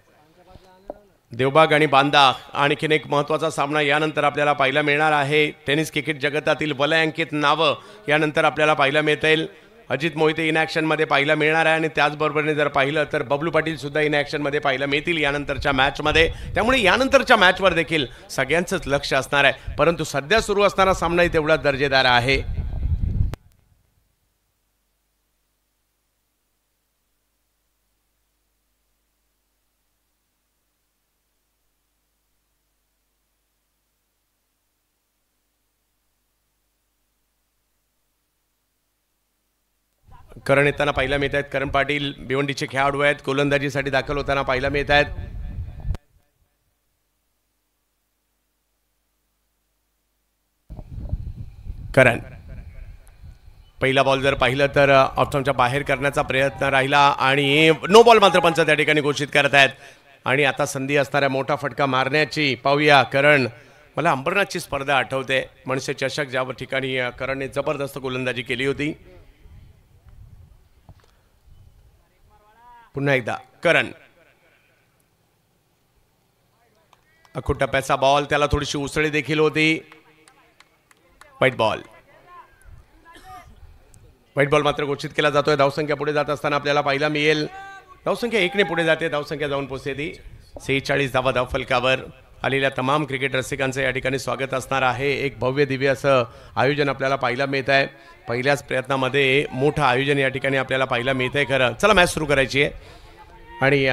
देवबाग आणि बांदा आणखीन एक महत्त्वाचा सामना यानंतर आपल्याला पाहायला मिळणार आहे. टेनिस क्रिकेट जगतातील वलयांकित नावं यानंतर आपल्याला पाहायला मिळतील. अजित मोहिते इन ॲक्शनमध्ये पाहायला मिळणार आहे आणि त्याचबरोबरने जर पाहिलं तर बबलू पाटील सुद्धा इन ॲक्शनमध्ये पाहायला मिळतील यानंतरच्या मॅचमध्ये. त्यामुळे यानंतरच्या मॅचवर देखील सगळ्यांचंच लक्ष असणार आहे. परंतु सध्या सुरू असणारा सामनाही तेवढाच दर्जेदार आहे. करण येताना पाहायला मिळत आहेत. करण पाटील भिवंडीचे खेळाडू आहेत. गोलंदाजीसाठी दाखल होताना पाहायला मिळत आहेत. करण पहिला बॉल जर पाहिलं तर ऑप्शनच्या बाहेर करण्याचा प्रयत्न राहिला आणि नो बॉल मात्र पंच त्या ठिकाणी घोषित करत आहेत. आणि आता संधी असणाऱ्या मोठा फटका मारण्याची पाहूया. करण मला अंबरनाथची स्पर्धा आठवते, मनसे चषक, ज्या ठिकाणी करणने जबरदस्त गोलंदाजी केली होती. पुन्हा एकदा करण, अखूट टप्प्याचा बॉल, त्याला थोडीशी उसळी देखील होती. व्हाईट बॉल मात्र घोषित केला जातोय. धावसंख्या पुढे जात असताना आपल्याला पाहायला मिळेल. धावसंख्या 1 ने पुढे जाते. धावसंख्या जाऊन पोहोचते ती 46 धावा धावफलकावर. आलेल्या तमाम क्रिकेट रसिकांचं या ठिकाणी स्वागत असणार आहे. एक भव्य दिव्य असं आयोजन आपल्याला पाहायला मिळत आहे. पहिल्याच प्रयत्नामध्ये मोठं आयोजन या ठिकाणी आपल्याला पाहायला मिळत आहे. खरं चला मॅच सुरू करायची आहे. आणि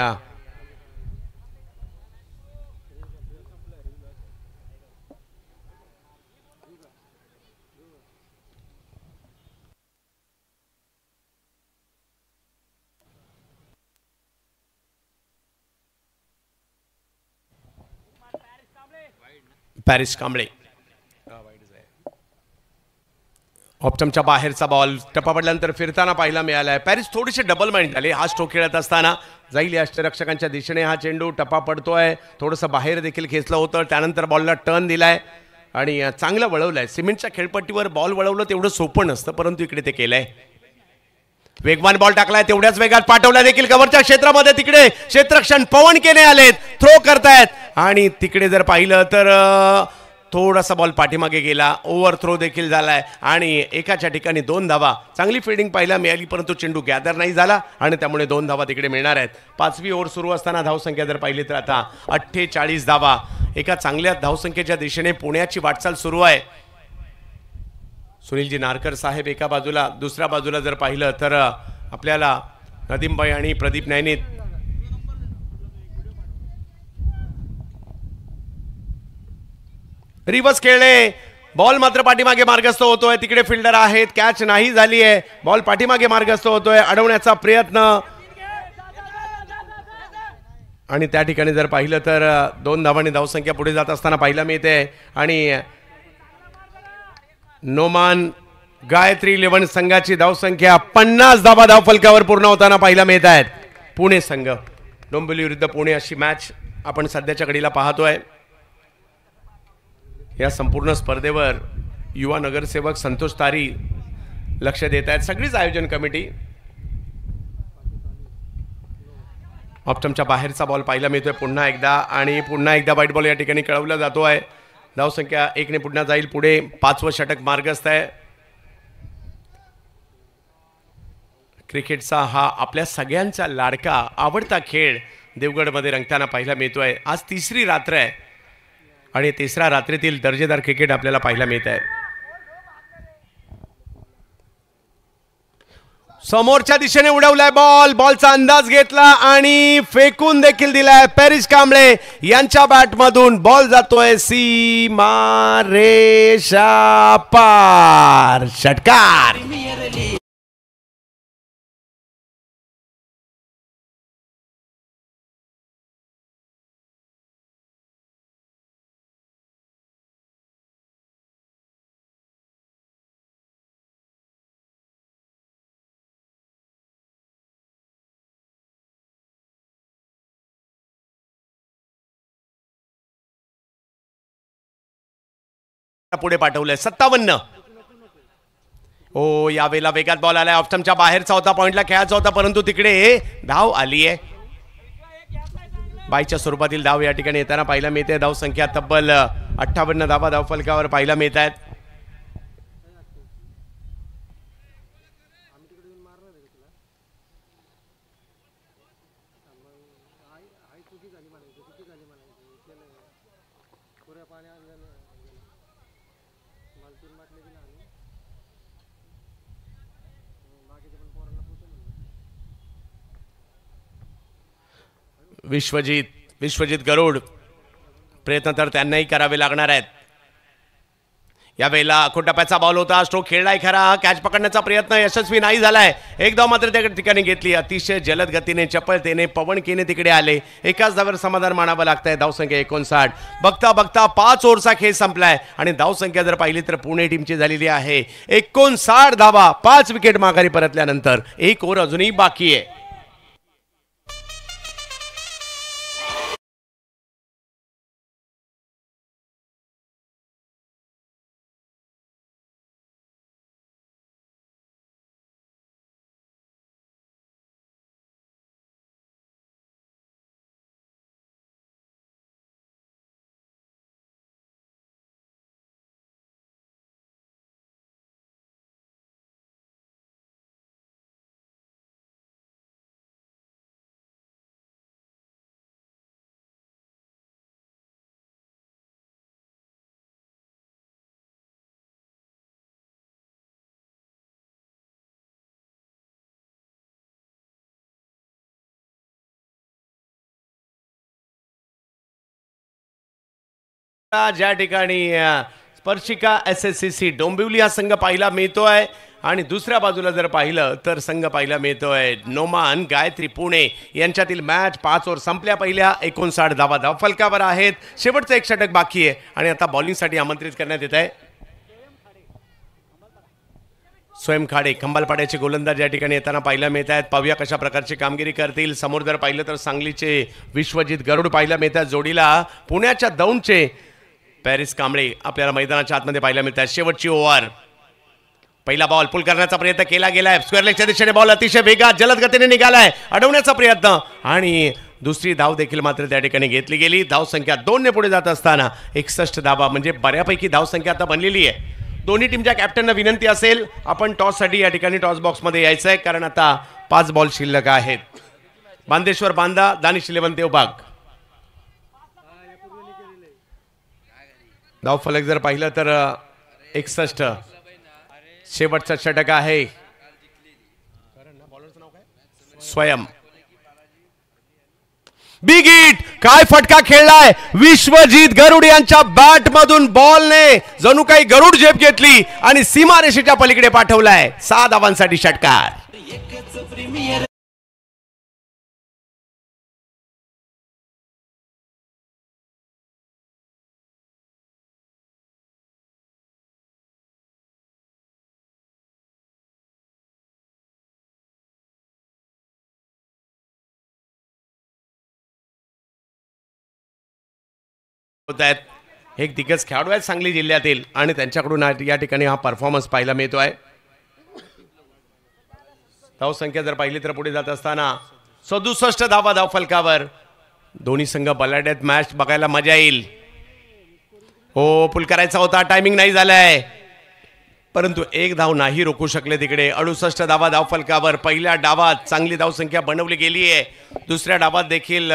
पॅरिस कांबळे ऑप्शनच्या बाहेरचा बॉल टप्पा पडल्यानंतर फिरताना पाहायला मिळाला आहे. पॅरिस थोडीशी डबल माइंड झाली. हा स्ट्रोक खेळत असताना जाईल या अष्टरक्षकांच्या दिशेने हा चेंडू. टप्पा पडतोय, थोडंसं बाहेर देखील खेचलं होतं. त्यानंतर बॉलला टर्न दिलाय आणि चांगलं वळवलंय. सिमेंटच्या खेळपट्टीवर बॉल वळवलं तेवढं सोपं नसतं, परंतु इकडे ते केलंय. वेगवान बॉल टाकलाय, तेवढ्याच वेगात पाठवला देखील कव्हरच्या क्षेत्रामध्ये. तिकडे क्षेत्ररक्षण पवन केने आलेत, थ्रो करतायत आणि तिकडे जर पाहिलं तर थोडासा बॉल पाठीमागे गेला. ओव्हर थ्रो देखील झालाय आणि एकाच्या ठिकाणी 2 धावा. चांगली फिल्डिंग पाहायला मिळाली, परंतु चेंडू गॅदर नाही झाला आणि त्यामुळे 2 धावा तिकडे मिळणार आहेत. 5वी ओव्हर सुरू असताना धावसंख्या जर पाहिली तर आता 48 धावा. एका चांगल्या धावसंख्येच्या दिशेने पुण्याची वाटचाल सुरू आहे. सुनीलजी नारकर साहेब एका बाजूला, दुसऱ्या बाजूला जर पाहिलं तर आपल्याला नदीमबाई आणि प्रदीप नैनीत रिवर्स खेळले, बॉल मात्र पाठीमागे मार्गस्थ होतोय, तिकडे फिल्डर आहेत, कॅच नाही झाली आहे, बॉल पाठीमागे मार्गस्थ होतोय, अडवण्याचा प्रयत्न आणि त्या ठिकाणी जर पाहिलं तर 2 धावांनी धावसंख्या पुढे जात असताना पाहायला मिळते आणि नोमान गायत्री 11 संघाची धावसंख्या 50 धावा धावफलकावर पूर्ण होताना पाहायला मिळत आहेत. पुणे संघ डोंबिवली विरुद्ध पुणे अशी मॅच आपण सध्याच्या घडीला पाहतोय. या संपूर्ण स्पर्धेवर युवा नगरसेवक संतोष तारी लक्ष देत आहेत, सगळीच आयोजन कमिटी. ऑप्टमच्या बाहेरचा बॉल पाहायला मिळतोय पुन्हा एकदा आणि पुन्हा एकदा वाईट बॉल या ठिकाणी कळवला जातोय. धावसंख्या 1 ने पुन्हा जाईल पुढे. 5वं षटक मार्गस्थ आहे. क्रिकेटचा हा आपल्या सगळ्यांचा लाडका आवडता खेळ देवगडमध्ये रंगताना पाहायला मिळतोय. आज तिसरी रात्र आहे आणि तिसऱ्या रात्रीतील दर्जेदार क्रिकेट आपल्याला पाहायला मिळत आहे. समोरच्या दिशेने उडवलाय बॉल, बॉलचा अंदाज घेतला आणि फेकून देखील दिलाय. पॅरिस कांबळे यांच्या बॅटमधून बॉल जातोय सीमा रेषा पार. षटकार. पुढे पाठवलंय 57. ओ यावेळेला वेगात बॉल आलाय. ऑप्शनच्या बाहेरचा होता, पॉइंटला खेळायचा होता, परंतु तिकडे धाव आली आहे. बाईच्या स्वरूपातील धाव या ठिकाणी येताना पाहायला मिळते. धाव संख्या तब्बल 58 धावा धावफलकावर पाहायला मिळत आहेत. विश्वजित गरुड प्रयत्न तर त्यांनाही करावे लागणार आहेत. यावेळेला खोटप्याचा बॉल होता, स्ट्रोक खेळलाय खरा, कॅच पकडण्याचा प्रयत्न यशस्वी नाही झालाय. एक धाव मात्र त्या ठिकाणी घेतली. अतिशय जलद गतीने चपळतेने पवन केने तिकडे आले. एकाच धावावर समाधान मानावं लागतंय. धावसंख्या 59. बघता बघता 5 ओव्हरचा खेळ संपलाय आणि धावसंख्या जर पाहिली तर पुणे टीमची झालेली आहे 59 धावा. 5 विकेट माघारी परतल्यानंतर 1 ओव्हर अजूनही बाकी आहे. ज्या ठिकाणी स्पर्शिका SSCC डोंबिवली हा संघ पाहिला मिळतोय आणि दुसऱ्या बाजूला जर पाहिलं तर संघ पाहिला मिळतोय नोमान गायत्री पुणे यांच्यातील मॅच 5 ओव्हर संपल्या. पहिल्या 59 धावा धावफलकावर आहेत. शेवटचं एक षटक बाकी आहे आणि आता बॉलिंगसाठी आमंत्रित करण्यात येत आहे स्वयं खाडे. खंबालपाड्याचे गोलंदाज या ठिकाणी येताना पाहायला मिळत आहेत. पाहूया कशा प्रकारची कामगिरी करतील. समोर जर पाहिलं तर सांगलीचे विश्वजित गरुड पाहायला मिळतात. जोडीला पुण्याच्या दौंडचे पॅरिस कांबळे आपल्याला मैदानाच्या आतमध्ये पाहायला मिळतात. शेवटची ओव्हर. पहिला बॉल पुल करण्याचा प्रयत्न केला गेलाय. स्क्वेअर लेगच्या दिशेने बॉल अतिशय वेगात जलद गतीने निघालाय. अडवण्याचा प्रयत्न आणि दुसरी धाव देखील मात्र त्या ठिकाणी घेतली गेली. धाव संख्या 2 ने पुढे जात असताना 61 धावा म्हणजे बऱ्यापैकी धाव संख्या आता बनलेली आहे. दोन्ही टीमच्या कॅप्टनना विनंती असेल आपण टॉससाठी या ठिकाणी टॉस बॉक्समध्ये यायचं आहे कारण आता 5 बॉल शिल्लक आहेत. बांदेश्वर बांदा, दानिश 11 देवबाग. धावफलक जर पाहिलं तर 61. शेवटचा षटक आहे स्वयं. बिग हिट, काय फटका खेळलाय विश्वजित गरुड यांच्या बॅट मधून बॉलने जणू काही गरुड झेप घेतली आणि सीमारेषेच्या पलीकडे पाठवलाय. 6 धावांसाठी षटकार. होत आहेत. एक दिग्गज खेळाडू आहेत सांगली जिल्ह्यातील आणि त्यांच्याकडून या ठिकाणी हा परफॉर्मन्स पाहायला मिळतोय. धावसंख्या जर पाहिली तर पुढे जात असताना 67 धावा धावफलकावर. दोन्ही संघ बलाढ्यात मॅच बघायला मजा येईल. हो, पुल करायचा होता, टायमिंग नाही झालाय, परंतु एक धाव नाही रोखू शकले तिकडे. 68 धावा धावफलकावर. पहिल्या डावात चांगली धावसंख्या बनवली गेली आहे. दुसऱ्या डावात देखील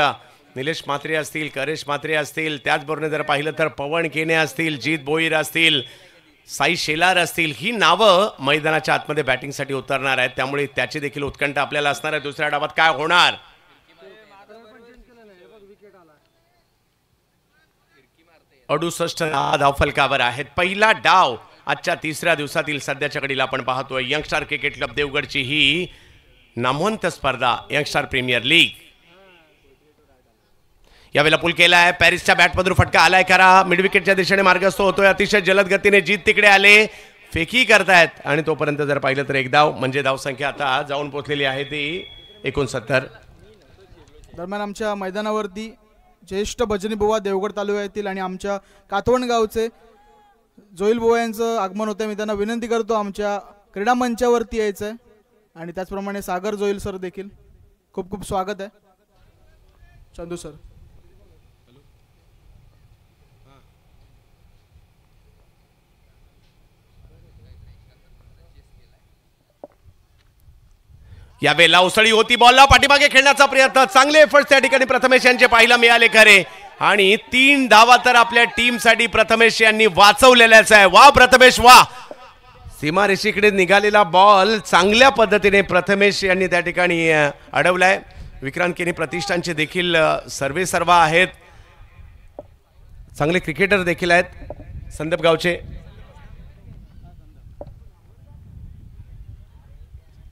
निलेश म्हात्रे असतील, करेश म्हात्रे असतील, त्याचबरोबर जर पाहिलं तर पवन केने असतील, जीत भोईर असतील, साई शेलार असतील, ही नावं मैदानाच्या आतमध्ये बॅटिंगसाठी उतरणार आहेत. त्यामुळे त्याची देखील उत्कंठा आपल्याला असणार आहे. दुसऱ्या डावात काय होणार. 68 धावफलकावर आहेत. पहिला डाव आजच्या तिसऱ्या दिवसातील सध्याच्या घडीला आपण पाहतोय. यंगस्टार क्रिकेट क्लब देवगडची ही नामवंत स्पर्धा यंगस्टार प्रीमियर लीग. यावेळेला पुल केला आहे. पॅरिसच्या बॅटमधून फटका आलाय खरा. मिड विकेटच्या दिशेने मार्गस्थ होतोय. अतिशय जलद गतीने जीत तिकडे आले, फेकी करतायत आणि तोपर्यंत जर पाहिलं तर एक धाव म्हणजे धावसंख्या आता जाऊन पोहोचलेली आहे ती 69. दरम्यान आमच्या मैदानावरती ज्येष्ठ भजनी बुवा देवगड तालुक्यातील आणि आमच्या कातवण गावचे जोईल बुवा यांचं आगमन होतं. मी त्यांना विनंती करतो आमच्या क्रीडा मंचावरती यायचं आहे आणि त्याचप्रमाणे सागर जोईल सर देखील. खूप खूप स्वागत आहे. चंदू सर. यावेळेला उसळी होती बॉलला, पाठीमागे खेळण्याचा प्रयत्न, चांगले एफर्ट्स त्या ठिकाणी प्रथमेश यांचे पाहायला मिळाले खरे आणि 3 धावा तर आपल्या टीमसाठी प्रथमेश यांनी वाचवलेल्याच आहे. वा प्रथमेश वा. सीमारेषेकडे निघालेला बॉल चांगल्या पद्धतीने प्रथमेश यांनी त्या ठिकाणी अडवलाय. विक्रांत केनी प्रतिष्ठानचे देखील सर्वे सर्वा आहेत, चांगले क्रिकेटर देखील आहेत संदप गावचे.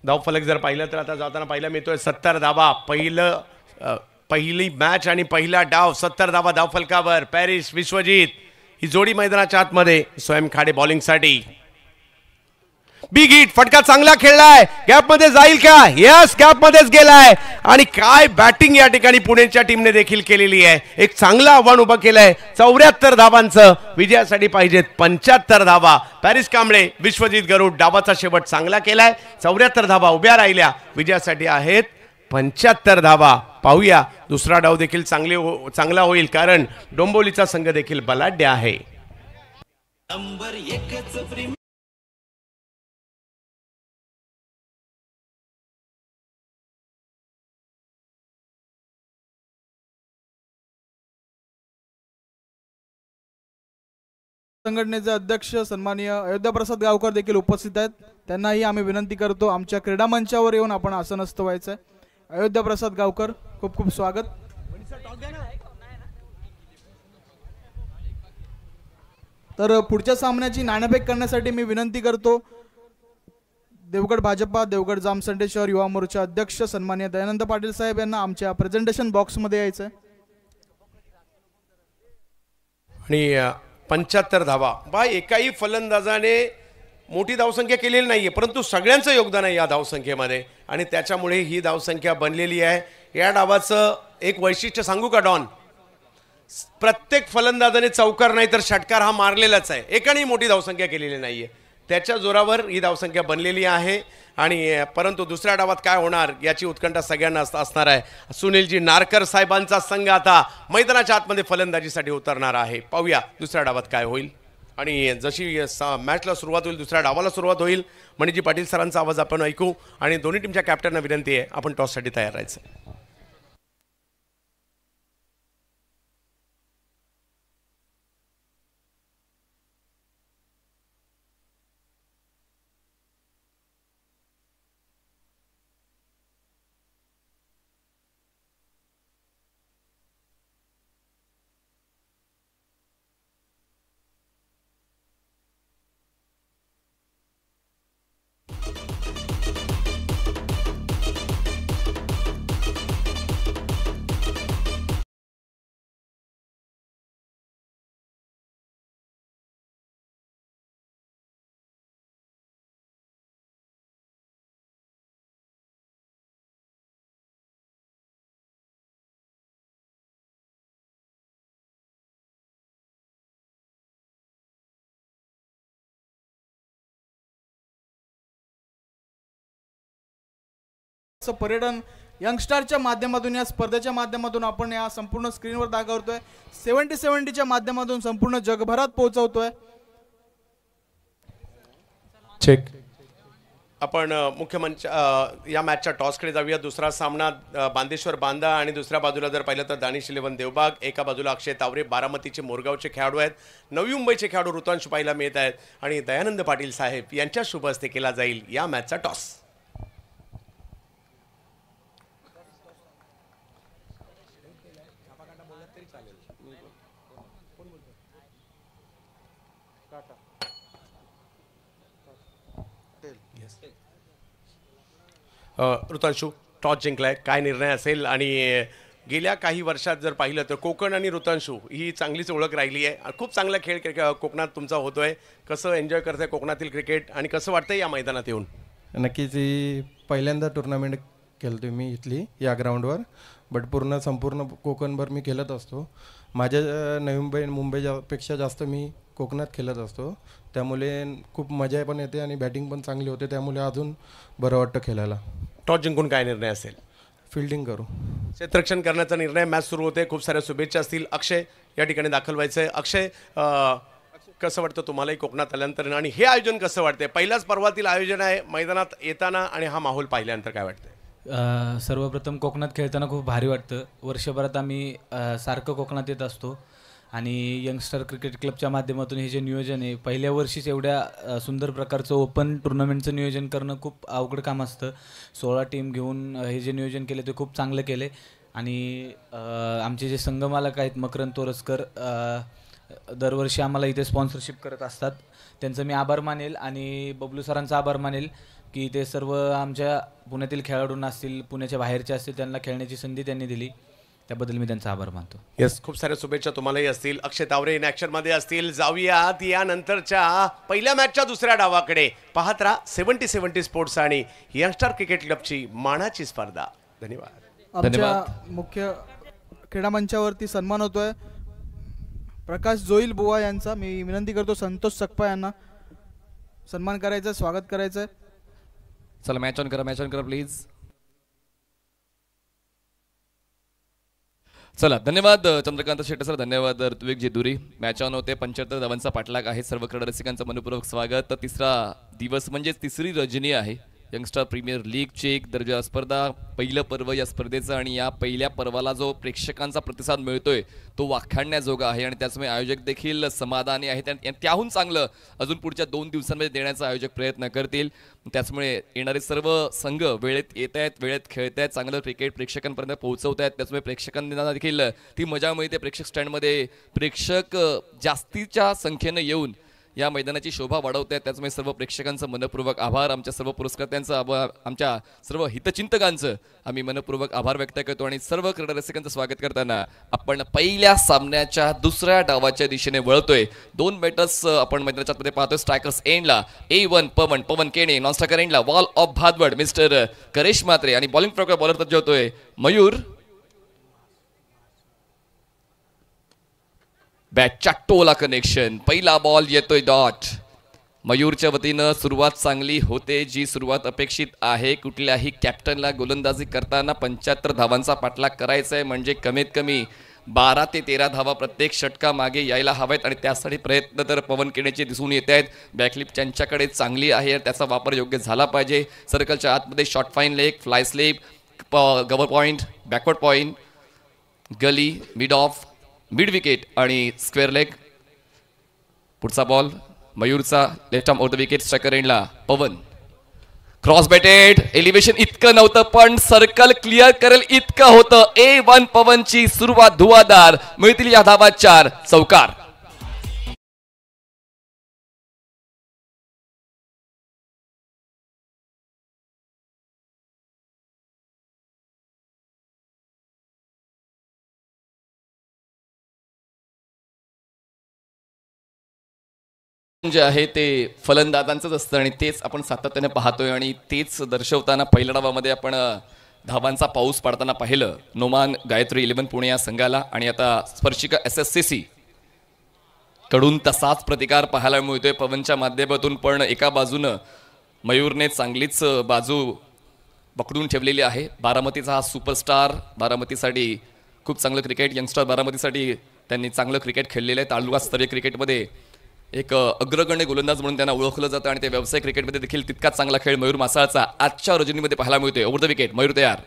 धावफलक जर पाहिलं तर आता जाताना पाहिलं मिळतोय 70 धावा. पहिली मॅच आणि पहिला डाव 70 धावा धावफलकावर. पॅरिस विश्वजित ही जोडी मैदानाच्या आतमध्ये. स्वयं खाडे बॉलिंगसाठी. बिग हिट, फटका चांगला खेळलाय. गॅप मध्ये जाईल का. यस, गॅप मध्येच गेलाय आणि काय बॅटिंग या ठिकाणी पुण्याच्या टीमने देखील केलेली आहे. एक चांगलं आव्हान उभं केलंय. 74 धावांचं विजयासाठी पाहिजेत 75 धावा. पॅरिस कांबळे, विश्वजित गरुड डावाचा शेवट चांगला केलाय. 74 धावा उभ्या राहिल्या. विजयासाठी आहेत 75 धावा. पाहूया दुसरा डाव देखील चांगला होईल कारण डोंबोलीचा संघ देखील बलाढ्य आहे. संघटनेचे अध्यक्ष सन्माननीय अयोध्या प्रसाद गावकर देखील उपस्थित आहेत. त्यांनाही आम्ही विनंती करतो आमच्या क्रीडा मंचावर येऊन आपण आसनस्थ व्हायचं आहे. अयोध्या प्रसाद गावकर, खूप खूप स्वागत. तर पुढच्या सामन्याची नाणेफेक करण्यासाठी मी विनंती करतो देवगड भाजपा देवगड जामसंडे शहर युवा मोर्चा अध्यक्ष सन्माननीय दयानंद पाटील साहेब यांना आमच्या प्रेझेंटेशन बॉक्समध्ये यायचं आहे. आणि 75 धावा. एकाही फलंदाजाने मोठी धावसंख्या केलेली नाहीये, परंतु सगळ्यांचं योगदान आहे या धावसंख्येमध्ये आणि त्याच्यामुळे ही धावसंख्या बनलेली आहे. या डावाचं एक वैशिष्ट्य सांगू का डॉन. प्रत्येक फलंदाजाने चौकार नाही तर षटकार हा मारलेलाच आहे. एकाने मोठी धावसंख्या केलेली नाहीये. त्याच्या जोरावर ही धावसंख्या बनलेली आहे आणि परंतु दुसऱ्या डावात काय होणार याची उत्कंठा सगळ्यांना असणार आहे. सुनीलजी नारकर साहेबांचा संघ आता मैदानाच्या आतमध्ये फलंदाजीसाठी उतरणार आहे. पाहूया दुसऱ्या डावात काय होईल. आणि जशी मॅचला सुरुवात होईल दुसऱ्या डावाला सुरुवात होईल. मणिजी पाटील सरांचा आवाज आपण ऐकू आणि दोन्ही टीमच्या कॅप्टनना विनंती आहे आपण टॉससाठी तयार राहायचं. चं पर्यटन यंगस्टारच्या माध्यमातून या स्पर्धेच्या माध्यमातून आपण या संपूर्ण स्क्रीनवर दाखवतोय. 70-70च्या माध्यमातून संपूर्ण जगभरात पोहोचवतोय. चेक. आपण मुख्य मंच या मॅचच्या टॉसकडे जाऊया. दुसरा सामना बांदेश्वर बांदा आणि दुसऱ्या बाजूला जर पाहिलं तर दानिश 11 देवबाग. एका बाजूला अक्षय तावरे बारामतीचे मोरगावचे खेळाडू आहेत. नवी मुंबईचे खेळाडू ऋतांश पाहायला मिळत आहेत आणि दयानंद पाटील साहेब यांच्या शुभ हस्ते केला जाईल या मॅचचा टॉस. ऋतांशू, टॉस जिंकलाय, काय निर्णय असेल? आणि गेल्या काही वर्षात जर पाहिलं तर कोकण आणि ऋतांशू ही चांगलीच ओळख राहिली आहे. खूप चांगला खेळ कोकणात तुमचा होतोय. कसं एन्जॉय करताय कोकणातील क्रिकेट आणि कसं वाटतंय या मैदानात येऊन? नक्कीच ही पहिल्यांदा टुर्नामेंट खेळतोय मी इथली या ग्राउंडवर, बट संपूर्ण कोकणभर मी खेळत असतो. माझ्या नवी मुंबईपेक्षा जास्त मी कोकणात खेळत असतो, त्यामुळे खूप मजा पण येते आणि बॅटिंग पण चांगली होते, त्यामुळे अजून बरं वाटतं खेळायला. टॉस जिंकून काय निर्णय असेल? फिल्डिंग करू, क्षेत्ररक्षण करण्याचा निर्णय. मॅच सुरू होते, खूप साऱ्या शुभेच्छा असतील. अक्षय या ठिकाणी दाखल व्हायचं आहे. अक्षय, कसं वाटतं तुम्हालाही कोकणात आल्यानंतर आणि हे आयोजन कसं वाटतंय? पहिल्याच पर्वातील आयोजन आहे, मैदानात येताना आणि हा माहोल पाहिल्यानंतर काय वाटतंय? सर्वप्रथम कोकणात खेळताना खूप भारी वाटतं. वर्षभरात आम्ही सारखं कोकणात येत असतो आणि यंगस्टर क्रिकेट क्लबच्या माध्यमातून हे जे नियोजन आहे, पहिल्या वर्षीच एवढ्या सुंदर प्रकारचं ओपन टुर्नामेंटचं नियोजन करणं खूप अवघड काम असतं. 16 टीम घेऊन हे जे नियोजन केले ते खूप चांगलं केले. आणि आमचे जे संघमालक आहेत मकरंद तोरसकर, दरवर्षी आम्हाला इथे स्पॉन्सरशिप करत असतात, त्यांचं मी आभार मानेल. आणि बबलू सरांचा आभार मानेल की ते सर्व आमच्या पुण्यातील खेळाडूंना असतील, पुण्याच्या बाहेरचे असतील, त्यांना खेळण्याची संधी त्यांनी दिली, त्याबद्दल मी त्यांचा आभार मानतो. येस, खूप साऱ्या शुभेच्छा तुम्हालाही असतील. अक्षय तावरे इन ॲक्शनमध्ये असतील. जाऊयात यानंतरच्या पहिल्या मॅचच्या दुसऱ्या डावाकडे. पाहत राहा 70-70 स्पोर्ट्स आणि यंगस्टर क्रिकेट क्लबची मानाची स्पर्धा. धन्यवाद. आमच्या मुख्य क्रीडा मंचावरती सन्मान होतोय प्रकाश जोईल बुवा यांचा. मी विनंती करतो संतोष सकपा यांना सन्मान करायचं, स्वागत करायचं. चला मॅच ऑन करा प्लीज. चला, धन्यवाद चंद्रकांत शेट्टे सर, धन्यवाद ऋत्विक जेदुरी. मॅच ऑन होते. 75 धावांचा पाठलाग आहे. सर्व क्रीडा रसिकांचं मनपूर्वक स्वागत. तर तिसरा दिवस म्हणजे तिसरी रजनी आहे यंगस्टर प्रीमियर लीगची एक दर्जा स्पर्धा, पहिलं पर्व या स्पर्धेचं. आणि या पहिल्या पर्वाला जो प्रेक्षकांचा प्रतिसाद मिळतोय तो वाखाणण्याजोगा आहे आणि त्याचमुळे आयोजक देखील समाधानी आहेत. आणि त्याहून चांगलं अजून पुढच्या 2 दिवसांमध्ये देण्याचा आयोजक प्रयत्न करतील. त्याचमुळे येणारे सर्व संघ वेळेत येत आहेत, वेळेत खेळत आहेत, चांगलं क्रिकेट प्रेक्षकांपर्यंत पोहोचवत आहेत. त्याचमुळे प्रेक्षकांना देखील ती मजा मिळते. प्रेक्षक स्टँडमध्ये प्रेक्षक जास्तीच्या संख्येनं येऊन या मैदानाची शोभा वाढवत आहेत. त्याचमुळे सर्व प्रेक्षकांचं मनपूर्वक आभार, आमच्या सर्व पुरस्कर्त्यांचं आभार, आमच्या सर्व हितचिंतकांचं आम्ही मनपूर्वक आभार व्यक्त करतो. आणि सर्व क्रीडा रसिकांचं स्वागत करताना आपण पहिल्या सामन्याच्या दुसऱ्या डावाच्या दिशेने वळतोय. 2 बॅटर्स आपण मैदानाच्या मध्ये पाहतोय. स्ट्रायकर्स एंडला A1 पवन केणे, नॉन स्ट्रायकर एंडला wall of Bhadwad mister करेश Mhatre आणि बॉलिंग प्रकार बॉलर सज्ज होतोय मयूर. बॅटच्या टोला कनेक्शन, पहिला बॉल येतोय डॉट. मयूरच्या वतीनं सुरुवात चांगली होते, जी सुरुवात अपेक्षित आहे. कुठल्याही कॅप्टनला गोलंदाजी करताना 75 धावांचा पाठलाग करायचा आहे, म्हणजे कमीत कमी 12 ते 13 धावा प्रत्येक षटका मागे यायला हवेत. आणि त्यासाठी प्रयत्न तर पवन केणेचे दिसून येत आहेत. बॅकलिप त्यांच्याकडे चांगली आहे, त्याचा वापर योग्य झाला पाहिजे. सर्कलच्या आतमध्ये short fine leg, fly slip, cover point, backward point, gully, mid off, mid wicket आणि स्क्वेअर लेग. पुढचा बॉल मयूरचा left arm over the wicket. Striker एंडला पवन, क्रॉस बॅटेड, एलिव्हेशन इतकं नव्हतं पण सर्कल क्लिअर करेल इतकं होतं. A1 पवनची सुरुवात धुवाधार, मिळतील या धावा 4 चौकार. जे आहे ते फलंदाजांचंच असतं आणि तेच आपण सातत्याने पाहतोय आणि तेच दर्शवताना पहिल्या डावामध्ये आपण धावांचा पाऊस पाडताना पाहिलं नोमान गायत्री 11 पुणे या संघाला. आणि आता स्पर्शिका SSCC कडून तसाच प्रतिकार पाहायला मिळतोय पवनच्या माध्यमातून. पण एका बाजूनं मयूरने चांगलीच बाजू पकडून ठेवलेली आहे. बारामतीचा हा सुपरस्टार, बारामतीसाठी खूप चांगलं क्रिकेट, यंगस्टर बारामतीसाठी त्यांनी चांगलं क्रिकेट खेळलेलं आहे. तालुकास्तरीय क्रिकेटमध्ये एक अग्रगण्य गोलंदाज म्हणून त्यांना ओळखलं जातं आणि ते व्यावसायिक क्रिकेटमध्ये देखील तितकाच चांगला खेळ मयूर मासाळचा आजच्या रजनीमध्ये पाहायला मिळतोय. ओव्हर द विकेट, मयूर तयार.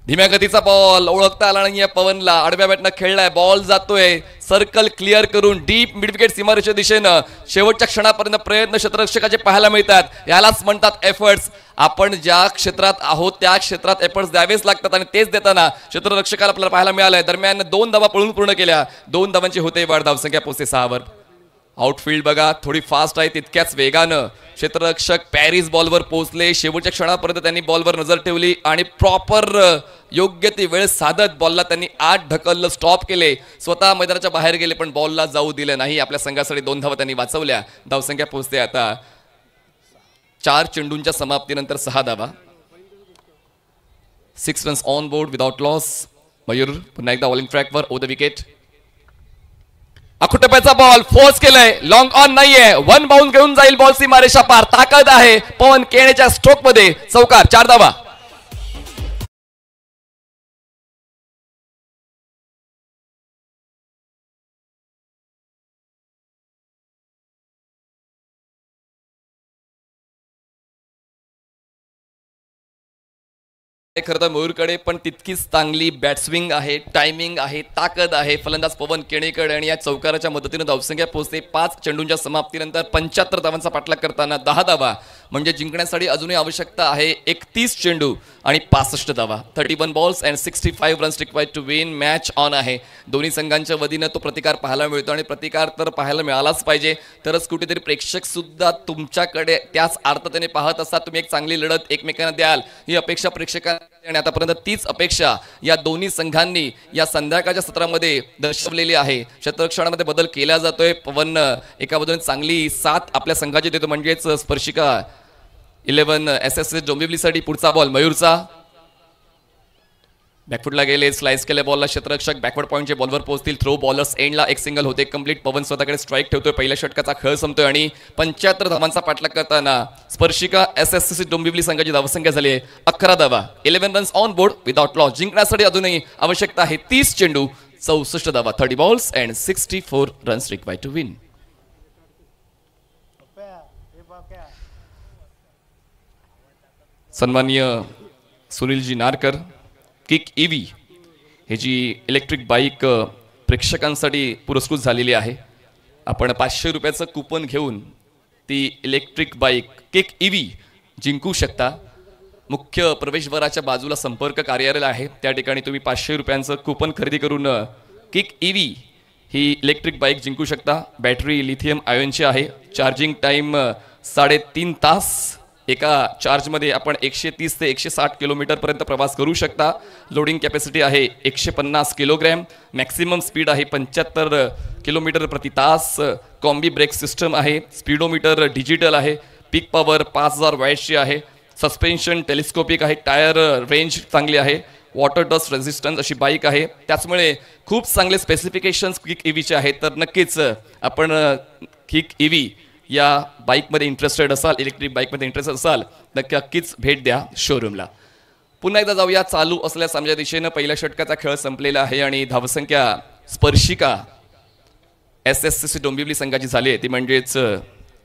धीम्या गतीचा बॉल, ओळखता आला नाहीये पवनला, आडव्या बॅटनं खेळलाय, बॉल जातोय सर्कल क्लिअर करून डीप मिड विकेट सीमारेषेच्या दिशेनं. शेवटच्या क्षणापर्यंत प्रयत्न क्षेत्ररक्षकाचे पाहायला मिळतात. यालाच म्हणतात एफर्ट्स. आपण ज्या क्षेत्रात आहोत त्या क्षेत्रात एफर्ट्स द्यावेच लागतात आणि तेच देताना क्षेत्ररक्षकाला आपल्याला पाहायला मिळालंय. दरम्यान 2 धावा पळून पूर्ण केल्या. 2 धावांची होते वाढ, धावसंख्या पोहोचते 6 वर. आउटफील्ड बघा थोडी फास्ट आहे, तितक्याच वेगानं क्षेत्ररक्षक पॅरिस बॉलवर पोहोचले. शेवटच्या क्षणापर्यंत त्यांनी बॉलवर नजर ठेवली आणि प्रॉपर योग्य ती वेळ साधत बॉलला त्यांनी आत ढकललं, स्टॉप केले. स्वतः मैदानाच्या बाहेर गेले पण बॉलला जाऊ दिलं नाही. आपल्या संघासाठी 2 धावा त्यांनी वाचवल्या. धावसंख्या पोहोचते आता 4 चेंडूंच्या समाप्तीनंतर 6 धावा. 6 runs on board without loss. Mayur पुन्हा एकदा बॉलिंग ट्रॅकवर. Over the wicket. अखुटप्याचा बॉल फोर्स केलाय, लॉंग ऑन नाहीये, 1 बाउन्स घेऊन जाईल बॉल सीमारेषा पार. ताकद आहे पवन केणेच्या स्ट्रोक मध्ये. चौकार, 4 धावा. खरं तर मयूरकडे पण तितकीच चांगली बॅटस्विंग आहे, टायमिंग आहे, ताकद आहे. फलंदाज पवन केणेकडे आणि या चौकाराच्या मदतीने धावसंख्या पोहोचते 5 चेंडूंच्या समाप्तीनंतर 75 धावांचा पाठलाग करताना 10 धावा. म्हणजे जिंकण्यासाठी अजूनही आवश्यकता आहे 31 चेंडू आणि 65 धावा. 31 balls and 65 runs required to win. Match on आहे. दोन्ही संघांच्या वतीनं तो प्रतिकार पाहायला मिळतो आणि प्रतिकार तर पाहायला मिळालाच पाहिजे, तरच कुठेतरी प्रेक्षक सुद्धा तुमच्याकडे त्याच अर्थतेने पाहत असतात. तुम्ही एक चांगली लढत एकमेकांना द्याल ही अपेक्षा प्रेक्षकांना आणि आतापर्यंत तीच अपेक्षा या दोन्ही संघांनी या संध्याकाळच्या सत्रामध्ये दर्शवलेली आहे. क्षेत्ररक्षणामध्ये बदल केला जातोय. पवन एका बाजूने चांगली साथ आपल्या संघाची देतो, म्हणजेच स्पर्शिका 11 SSS डोंबिवलीसाठी. पुढचा बॉल मयूरचा, बॅकफुटला गेले, स्लाइस केले बॉलला. क्षेत्ररक्षक बॅकवर्ड पॉईंटचे बॉलवर पोहोचतील. थ्रो बॉलर्स एंडला एक सिंगल होते कंप्लीट. पवन स्वतःकडे स्ट्राईक ठेवतोय. पहिल्या षटकाचा खेळ संपतोय आणि 75 धावांचा पाठलाग करताना स्पर्शिका SSC डोंबिवली संघाची धावसंख्या झाली आहे 11 धावा. 11 runs on board without loss. जिंकण्यासाठी अजूनही आवश्यकता आहे 30 चेंडू 64 धावा. 30 balls and 64 runs required to win. सन्माननीय सुनीलजी नारकर, किक ईव्ही ही जी इलेक्ट्रिक बाईक प्रेक्षकांसाठी पुरस्कृत झालेली आहे. आपण 500 रुपयाचं कूपन घेऊन ती इलेक्ट्रिक बाईक किक ईव्ही जिंकू शकता. मुख्य प्रवेशद्वाराच्या बाजूला संपर्क कार्यालय आहे, त्या ठिकाणी तुम्ही 500 रुपयांचं कूपन खरेदी करून किक ईव्ही ही इलेक्ट्रिक बाईक जिंकू शकता. बॅटरी लिथियम आयनची आहे. चार्जिंग टाईम 3.5 तास. एका चार्जमध्ये आपण 130 ते 160 किलोमीटरपर्यंत प्रवास करू शकता. लोडिंग कॅपॅसिटी आहे 150 किलोग्रॅम. मॅक्सिमम स्पीड आहे 75 किलोमीटर प्रति तास. कॉम्बी ब्रेक सिस्टम आहे. स्पीडोमीटर डिजिटल आहे. पीक पॉवर 5000 वॅट्सची आहे. सस्पेन्शन टेलिस्कोपिक आहे. टायर रेंज चांगली आहे. वॉटर डस्ट रेझिस्टन्स अशी बाईक आहे. त्याचमुळे खूप चांगले स्पेसिफिकेशन्स किक ईव्हीचे आहेत. तर नक्कीच आपण किक ईव्ही या बाईकमध्ये इंटरेस्टेड असाल, इलेक्ट्रिक बाईकमध्ये इंटरेस्टेड असाल, नक्कीच भेट द्या शोरूमला. पुन्हा एकदा जाऊया चालू असलेल्या सामन्या दिशेनं. पहिल्या षटकाचा खेळ संपलेला आहे आणि धावसंख्या स्पर्शिका SSC डोंबिवली संघाची झाली आहे ती म्हणजेच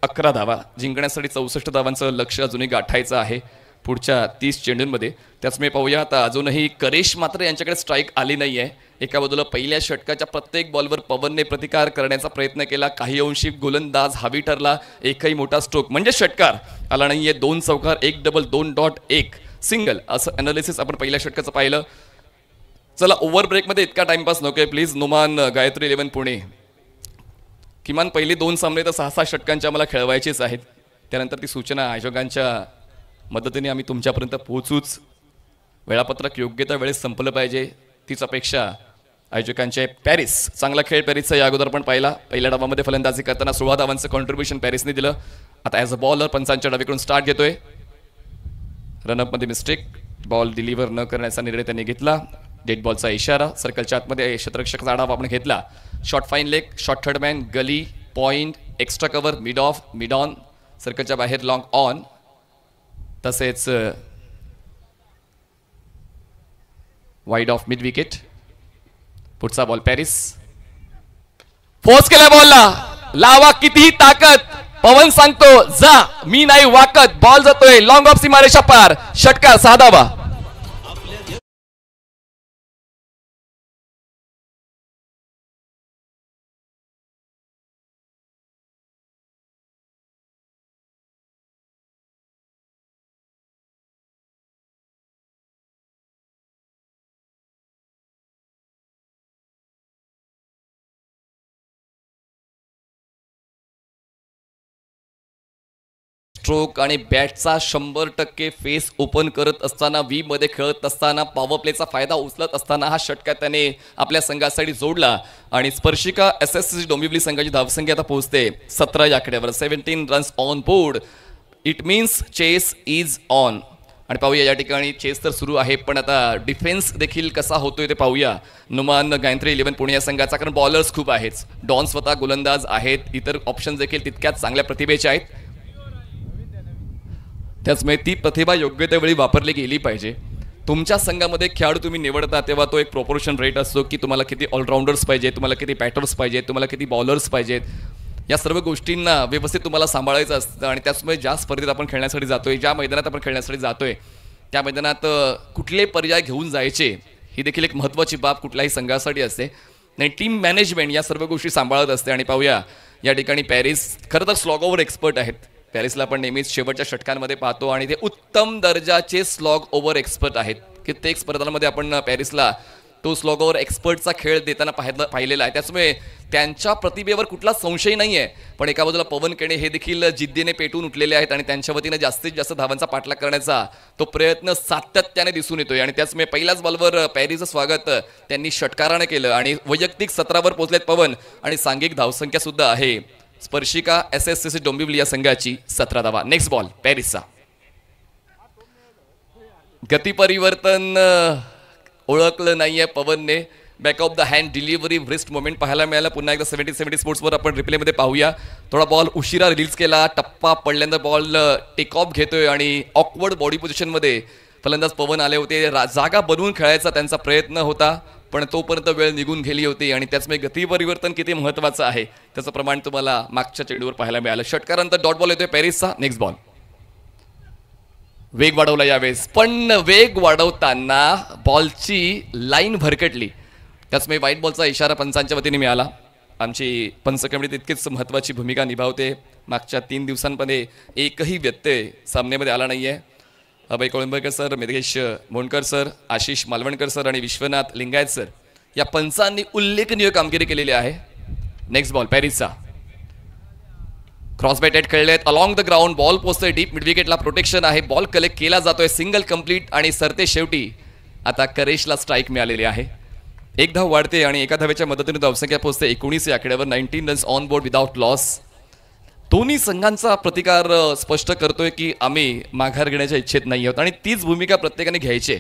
11 धावा. जिंकण्यासाठी 64 धावांचं लक्ष अजूनही गाठायचं आहे पुढच्या 30 चेंडूंमध्ये. त्याचमुळे पाहूया आता अजूनही करेश मात्र यांच्याकडे स्ट्राईक आली नाही आहे. एका बाजूला पहिल्या षटकाच्या प्रत्येक बॉलवर पवनने प्रतिकार करण्याचा प्रयत्न केला. काही अंशी गोलंदाज हावी ठरला. एकही मोठा स्ट्रोक म्हणजे षटकार आला नाहीये. 2 चौकार, 1 डबल, 2 डॉट, 1 सिंगल असं अनालिसिस आपण पहिल्या षटकाचं पाहिलं. चला ओव्हर ब्रेकमध्ये इतका टाइमपास नको आहे प्लीज. नुमान गायत्री 11 पुणे, किमान पहिली 2 सामने तर 6-6 षटकांच्या आम्हाला खेळवायचेच आहेत. त्यानंतर ती सूचना आयोजकांच्या मदतीने आम्ही तुमच्यापर्यंत पोहोचूच. वेळापत्रक योग्य त्या वेळेस संपलं पाहिजे तीच अपेक्षा आयोजकांचे. पॅरिस चांगला खेळ पॅरिसचा या अगोदर पण पाहिला. पहिल्या डावामध्ये फलंदाजी करताना 16 धावांचं कॉन्ट्रीब्युशन पॅरिसने दिलं. आता ॲज अ बॉलर पंचांच्या डावीकडून स्टार्ट घेतोय. रनअपमध्ये मिस्टेक, बॉल डिलिव्हर न करण्याचा निर्णय त्यांनी घेतला. डेड बॉलचा इशारा. सर्कलच्या आतमध्ये क्षेत्ररक्षकाचा आढावा आपण घेतला. Short fine leg, short third man, gully, point, extra cover, mid off, mid on, सर्कलच्या बाहेर लॉंग ऑन. तसेच वाईड ऑफ मिड विकेट. पुढचा बॉल पॅरिस. फोर्स केला बॉलला. लावा कितीही ताकद. पवन सांगतो जा मी नाही वाकत. बॉल जातोय लॉंग ऑफ सीमारेषा पार. षटकार 6 धावा. स्ट्रोक आणि बॅटचा 100% फेस ओपन करत असताना वी मध्ये खेळत असताना पॉवर प्लेचा फायदा उचलत असताना हा षटकार त्याने आपल्या संघासाठी जोडला आणि स्पर्शिका SSC डोंबिवली संघाची धावसंख्या आता पोहोचते 17 या आकड्यावर. 17 runs on board. It means chase is on. आणि पाहूया या ठिकाणी चेस तर सुरू आहे पण आता डिफेन्स देखील कसा होतोय ते पाहूया नुमान गायत्री 11 पुणे या संघाचा. कारण बॉलर्स खूप आहेत. डॉन स्वतः गोलंदाज आहेत. इतर ऑप्शन देखील तितक्याच चांगल्या प्रतिभेचे आहेत. त्याचमुळे ती प्रतिभा योग्य त्या वेळी वापरली गेली पाहिजे. तुमच्या संघामध्ये खेळाडू तुम्ही निवडता तेव्हा तो एक प्रोपोर्शन रेट असतो की तुम्हाला किती ऑलराऊंडर्स पाहिजे, तुम्हाला किती बॅटर्स पाहिजेत, तुम्हाला किती बॉलर्स पाहिजेत. या सर्व गोष्टींना व्यवस्थित तुम्हाला सांभाळायचं असतं आणि त्याचमुळे ज्या स्पर्धेत आपण खेळण्यासाठी जातोय, ज्या मैदानात आपण खेळण्यासाठी जातोय त्या मैदानात कुठले पर्याय घेऊन जायचे ही देखील एक महत्त्वाची बाब कुठल्याही संघासाठी असते आणि टीम मॅनेजमेंट या सर्व गोष्टी सांभाळत असते. आणि पाहूया या ठिकाणी पॅरिस खरं तर स्लॉग ओव्हर एक्सपर्ट आहेत. पॅरिसला आपण नेहमीच शेवटच्या षटकांमध्ये पाहतो आणि ते उत्तम दर्जाचे स्लॉग ओव्हर एक्सपर्ट आहेत. कित्येक स्पर्धांमध्ये आपण पॅरिसला तो स्लॉग ओव्हर एक्सपर्टचा खेळ देताना पाहिलेला आहे. त्याचमुळे त्यांच्या प्रतिभेवर कुठला संशय नाही आहे. पण एका बाजूला पवन केणे हे देखील जिद्दीने पेटून उठलेले आहेत आणि त्यांच्या वतीने जास्तीत जास्त धावांचा पाठलाग करण्याचा तो प्रयत्न सातत्याने दिसून येतोय. आणि त्याचमुळे पहिल्याच बॉलवर पॅरिसचं स्वागत त्यांनी षटकाराने केलं आणि वैयक्तिक 17 वर पोहोचलेत पवन आणि सांघिक धावसंख्या सुद्धा आहे स्पर्शिका SSC डोंबिवली या संघाची 17 धावा. नेक्स्ट बॉल पॅरिसचा. गती परिवर्तन ओळखलं नाहीये पवनने. Back of the hand delivery wrist movement पाहायला मिळाला. पुन्हा एकदा 70 स्पोर्ट्सवर आपण रिप्लेमध्ये पाहूया. थोडा बॉल उशिरा रिलीज केला. टप्पा पडल्यानंतर बॉल टेक ऑफ घेतोय आणि ऑकवर्ड बॉडी पोझिशनमध्ये फलंदाज पवन आले होते. जागा बनवून खेळायचा त्यांचा प्रयत्न होता पण तोपर्यंत वेळ निघून गेली होती आणि त्याचमुळे गती परिवर्तन किती महत्त्वाचं आहे त्याचं प्रमाण तुम्हाला मागच्या चेंडूवर पाहायला मिळालं. षटकारानंतर डॉट बॉल येतोय पॅरिसचा. Next ball. वेग वाढवला यावेळेस पण वेग वाढवताना बॉलची लाईन भरकटली. त्याचमुळे व्हाईट बॉलचा इशारा पंचांच्या वतीने मिळाला. आमची पंच कमिटी तितकीच महत्त्वाची भूमिका निभावते. मागच्या 3 दिवसांमध्ये एकही व्यत्यय सामन्यामध्ये आला नाही आहे. Abhay Kolambkar sir, Mitesh Mondkar sir, Ashish Malvankar sir आणि विश्वनाथ लिंगायत सर या पंचांनी उल्लेखनीय कामगिरी केलेली आहे. नेक्स्ट बॉल पॅरिसचा. क्रॉस बॅट खेळलेत अलॉंग द ग्राउंड. बॉल पोहोचतोय डीप मिड विकेटला. प्रोटेक्शन आहे. बॉल कलेक्ट केला जातोय. सिंगल कंप्लीट आणि सरते शेवटी आता करेशला स्ट्राईक मिळालेली आहे. एक धाव वाढते आणि एका धावेच्या मदतीने धावसंख्या पोहोचते 19 या आकड्यावर. 19 runs on board without loss. दोन्ही संघांचा प्रतिकार स्पष्ट करतोय की आम्ही माघार घेण्याच्या इच्छेत नाही आहोत आणि तीच भूमिका प्रत्येकाने घ्यायची.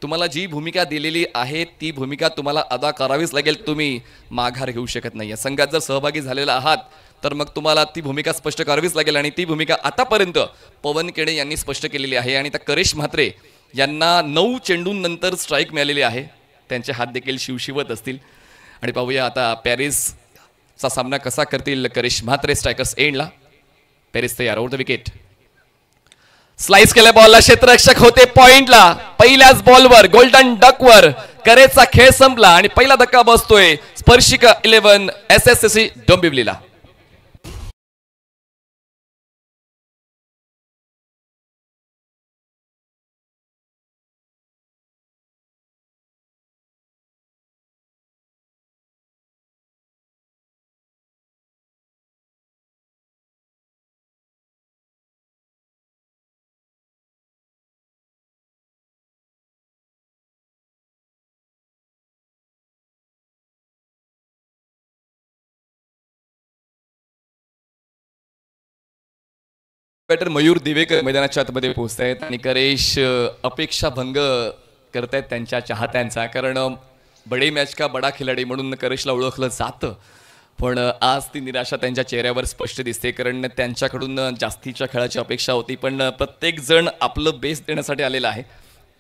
तुम्हाला जी भूमिका दिलेली आहे ती भूमिका तुम्हाला अदा करावीच लागेल. तुम्ही माघार घेऊ शकत नाही. संघात जर सहभागी झालेला आहात तर मग तुम्हाला ती भूमिका स्पष्ट करावीच लागेल आणि ती भूमिका आतापर्यंत पवन केणे यांनी स्पष्ट केलेली आहे. आणि त्या करेश म्हात्रे यांना 9 चेंडूंनंतर स्ट्राईक मिळालेली आहे. त्यांचे हात देखील शिवशिवत असतील. आणि पाहूया आता पॅरिसचा सामना कसा करतील करेश म्हात्रे. स्ट्रायकर्स एंडला. पॅरिस तयार. Over the wicket. स्लाइस केल्या बॉलला क्षेत्ररक्षक होते पॉइंटला. पहिल्याच बॉलवर गोल्डन डकवर करेचा खेळ संपला आणि पहिला धक्का बसतोय स्पर्शिका 11 SSC डोंबिवलीला. बॅटर मयूर दिवेकर मैदानाच्या आतमध्ये पोहोचत आहेत आणि करेश अपेक्षा भंग करतायत त्यांच्या चाहत्यांचा. कारण बडे मॅच का बडा खिलाडी म्हणून करेशला ओळखलं जातं पण आज ती निराशा त्यांच्या चेहऱ्यावर स्पष्ट दिसते. कारण त्यांच्याकडून जास्तीच्या खेळाची अपेक्षा होती पण प्रत्येक जण आपलं बेस्ट देण्यासाठी आलेला आहे.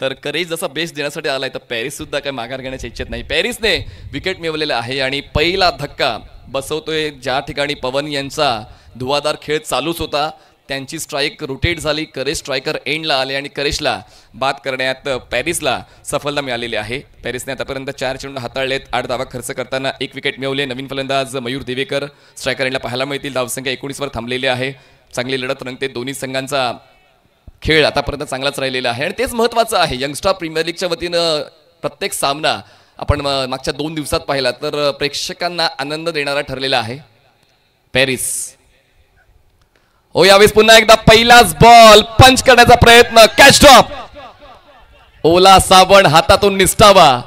तर करेज जसा बेस्ट देण्यासाठी आलाय तर पॅरिस सुद्धा काही माघार घेण्याच्या इच्छित नाही. पॅरिसने विकेट मिळवलेला आहे आणि पहिला धक्का बसवतोय. ज्या ठिकाणी पवन यांचा धुवाधार खेळ चालूच होता त्यांची स्ट्राईक रोटेट झाली. करेज स्ट्रायकर एंडला आले आणि करेशला बाद करण्यात पॅरिसला सफलता मिळालेली आहे. पॅरिसने आतापर्यंत 4 चेंडू हाताळलेत, 8 धावा खर्च करताना 1 विकेट मिळवले. नवीन फलंदाज मयूर दिवेकर स्ट्रायकर एंडला पाहायला मिळतील. धावसंख्या 19 वर थांबलेली आहे. चांगली लढत रंगते. दोन्ही संघांचा खेळ आतापर्यंत चांगलाच राहिलेला आहे आणि तेच महत्त्वाचं आहे. यंगस्टार प्रीमियर लीगच्या वतीनं प्रत्येक सामना आपण मागच्या 2 दिवसात पाहिला तर प्रेक्षकांना आनंद देणारा ठरलेला आहे. पॅरिस यावेळेस पुन्हा एकदा पहिलाच बॉल पंच करण्याचा प्रयत्न. Catch drop. ओला साबण हातातून निसटावा